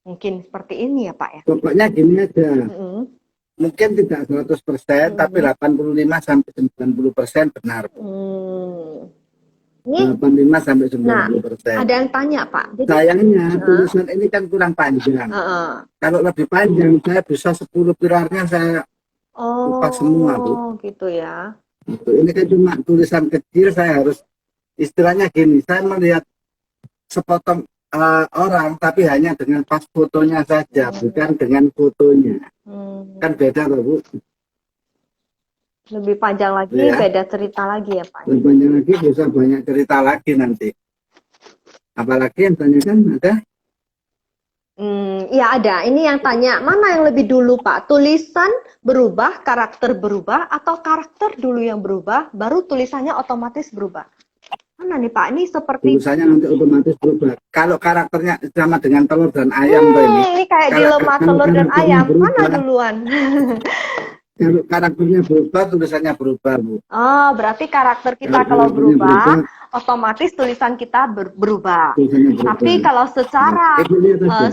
Mungkin seperti ini ya Pak ya. Pokoknya gini aja. Mm-mm. Mungkin tidak 100%, tapi 85-90% benar. Ini 85 sampai 90%. ada yang tanya Pak. Jadi, Sayangnya tulisan ini kan kurang panjang. Kalau lebih panjang, saya bisa 10 pilarnya saya lupa semua, Bu. Gitu ya. Ini kan cuma tulisan kecil, saya harus istilahnya gini, saya melihat sepotong orang, tapi hanya dengan pas fotonya saja, bukan dengan fotonya. Kan beda loh, Bu. Lebih panjang lagi, Ya. beda cerita lagi ya Pak. Lebih panjang lagi, bisa banyak cerita lagi nanti. Apalagi yang tanyakan ada? Iya ada. Ini yang tanya, mana yang lebih dulu Pak? Tulisan berubah, karakter berubah, atau karakter dulu yang berubah, baru tulisannya otomatis berubah? Mana nih Pak? Ini seperti Tulisannya nanti otomatis berubah. Kalau karakternya sama dengan telur dan ayam tuh ini. ini kayak dilema telur dan ayam. Mana duluan? Kalau karakternya berubah, tulisannya berubah, Bu. Oh, berarti karakter kita kalau berubah, otomatis tulisan kita berubah. Tapi kalau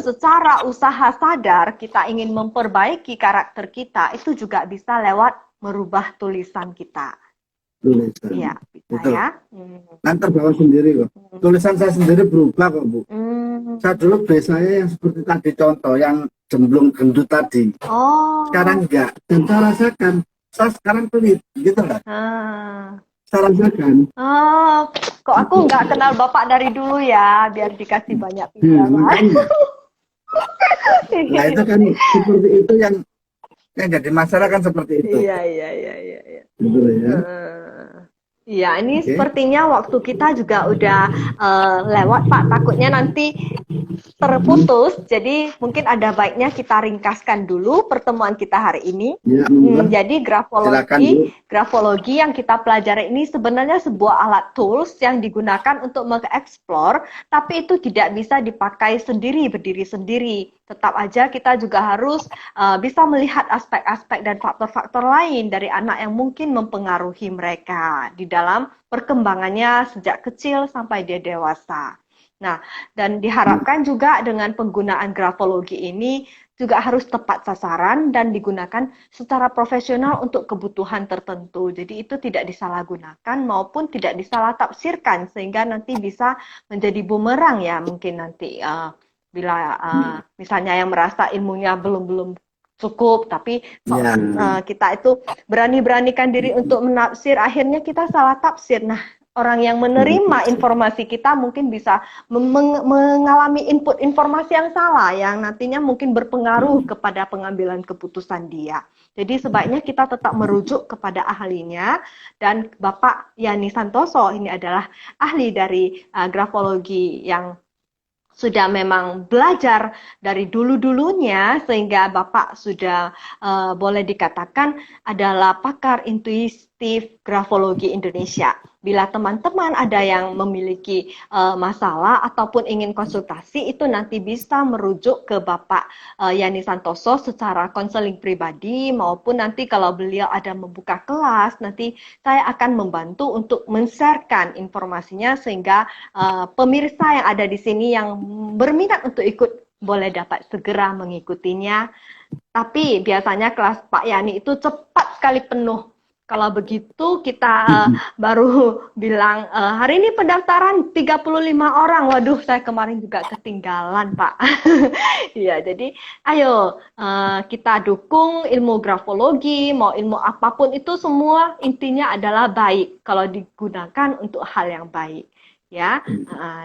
secara usaha sadar kita ingin memperbaiki karakter kita, itu juga bisa lewat merubah tulisan kita. Tulisan. Iya, bisa betul. ya. Nanti terbawa sendiri kok. Tulisan saya sendiri berubah kok, Bu. Saya dulu saya yang seperti tadi contoh, yang jemblung gendut tadi. Sekarang enggak. Dan saya rasakan, saya sekarang pelit, gitu lah. Saya rasakan. Kok aku nggak kenal Bapak dari dulu ya, biar dikasih banyak pinjaman. Nah itu kan seperti itu yang jadi masalah kan seperti itu. Iya. Betul ya. Iya, ini sepertinya waktu kita juga udah lewat Pak. Takutnya nanti terputus. Jadi mungkin ada baiknya kita ringkaskan dulu pertemuan kita hari ini. Ya, jadi grafologi yang kita pelajari ini sebenarnya sebuah alat tools yang digunakan untuk mengeksplor, tapi itu tidak bisa dipakai sendiri, berdiri sendiri. Tetap aja kita juga harus bisa melihat aspek-aspek dan faktor-faktor lain dari anak yang mungkin mempengaruhi mereka di dalam perkembangannya sejak kecil sampai dia dewasa. Nah, dan diharapkan juga dengan penggunaan grafologi ini juga harus tepat sasaran dan digunakan secara profesional untuk kebutuhan tertentu. Jadi itu tidak disalahgunakan maupun tidak disalah tafsirkan sehingga nanti bisa menjadi bumerang ya mungkin nanti bila misalnya yang merasa ilmunya belum cukup, tapi kita itu berani-beranikan diri untuk menafsir, akhirnya kita salah tafsir. Nah, orang yang menerima informasi kita mungkin bisa mengalami input informasi yang salah, yang nantinya mungkin berpengaruh kepada pengambilan keputusan dia. Jadi sebaiknya kita tetap merujuk kepada ahlinya, dan Bapak Yani Santoso ini adalah ahli dari grafologi yang sudah memang belajar dari dulu-dulunya sehingga Bapak sudah boleh dikatakan adalah pakar intuitif grafologi Indonesia. bila teman-teman ada yang memiliki masalah ataupun ingin konsultasi, itu nanti bisa merujuk ke Bapak Yani Santoso secara konseling pribadi, maupun nanti kalau beliau ada membuka kelas, nanti saya akan membantu untuk men-sharekan informasinya sehingga pemirsa yang ada di sini yang berminat untuk ikut boleh dapat segera mengikutinya. Tapi biasanya kelas Pak Yani itu cepat sekali penuh. Kalau begitu kita baru bilang hari ini pendaftaran 35 orang. Waduh, saya kemarin juga ketinggalan, Pak. Iya, jadi ayo kita dukung ilmu grafologi, mau ilmu apapun itu semua intinya adalah baik kalau digunakan untuk hal yang baik. Ya,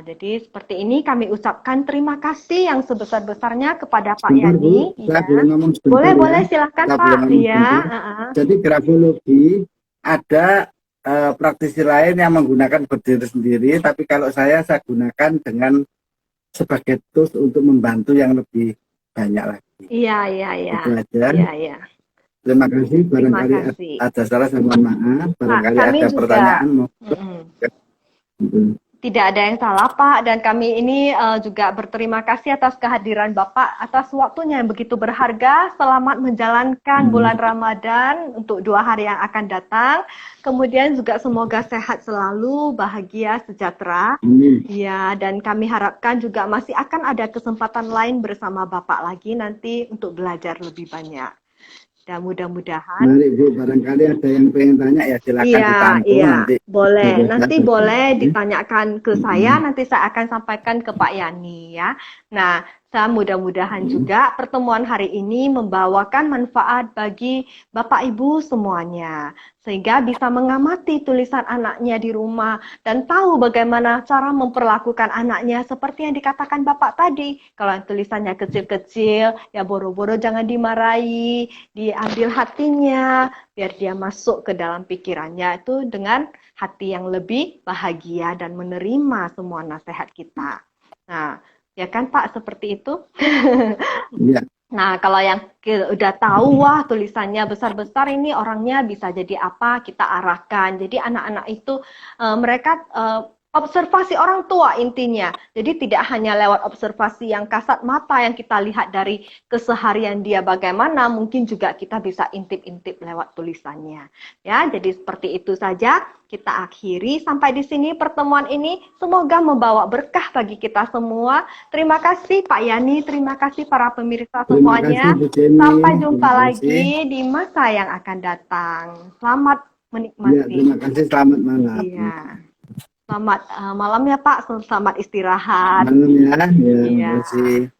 jadi seperti ini kami ucapkan terima kasih yang sebesar-besarnya kepada Pak Sebentar, Yani. Bu, saya Ya. boleh ngomong sebentar Boleh, ya. boleh silakan Saya Pak. boleh ngomong Iya. sebentar. Jadi grafologi ada praktisi lain yang menggunakan berdiri sendiri, tapi kalau saya gunakan dengan sebagai tools untuk membantu yang lebih banyak lagi. Iya, iya, iya. Itu aja. Iya, iya. Terima kasih. Terima Barangkali kasih. ada salah, saya mohon maaf. Barangkali kami ada juga pertanyaan. tidak ada yang salah Pak, dan kami ini juga berterima kasih atas kehadiran Bapak, atas waktunya yang begitu berharga. Selamat menjalankan bulan Ramadan untuk 2 hari yang akan datang. Kemudian juga semoga sehat selalu, bahagia, sejahtera. Ya, dan kami harapkan juga masih akan ada kesempatan lain bersama Bapak lagi nanti untuk belajar lebih banyak. Dan mudah-mudahan. Mari Bu, barangkali ada yang pengen tanya ya silakan ditampung nanti. Boleh. Nanti boleh ditanyakan ke saya, nanti saya akan sampaikan ke Pak Yani ya. Nah, saya mudah-mudahan juga pertemuan hari ini membawakan manfaat bagi Bapak Ibu semuanya. Sehingga bisa mengamati tulisan anaknya di rumah dan tahu bagaimana cara memperlakukan anaknya seperti yang dikatakan Bapak tadi. Kalau tulisannya kecil-kecil, ya boro-boro jangan dimarahi, diambil hatinya, biar dia masuk ke dalam pikirannya itu dengan hati yang lebih bahagia dan menerima semua nasihat kita. Nah, ya kan Pak, seperti itu? Iya. Nah, kalau yang udah tahu, wah tulisannya besar-besar ini orangnya bisa jadi apa, kita arahkan. Jadi anak-anak itu mereka observasi orang tua intinya. Jadi tidak hanya lewat observasi yang kasat mata yang kita lihat dari keseharian dia bagaimana, mungkin juga kita bisa intip-intip lewat tulisannya. Ya, jadi seperti itu saja. Kita akhiri sampai di sini pertemuan ini. Semoga membawa berkah bagi kita semua. Terima kasih Pak Yani, terima kasih para pemirsa semuanya. Sampai jumpa lagi di masa yang akan datang. Selamat menikmati. Ya, terima kasih, selamat malam. Iya. Selamat malam ya Pak, selamat istirahat. Malam ya, Iya. terima kasih.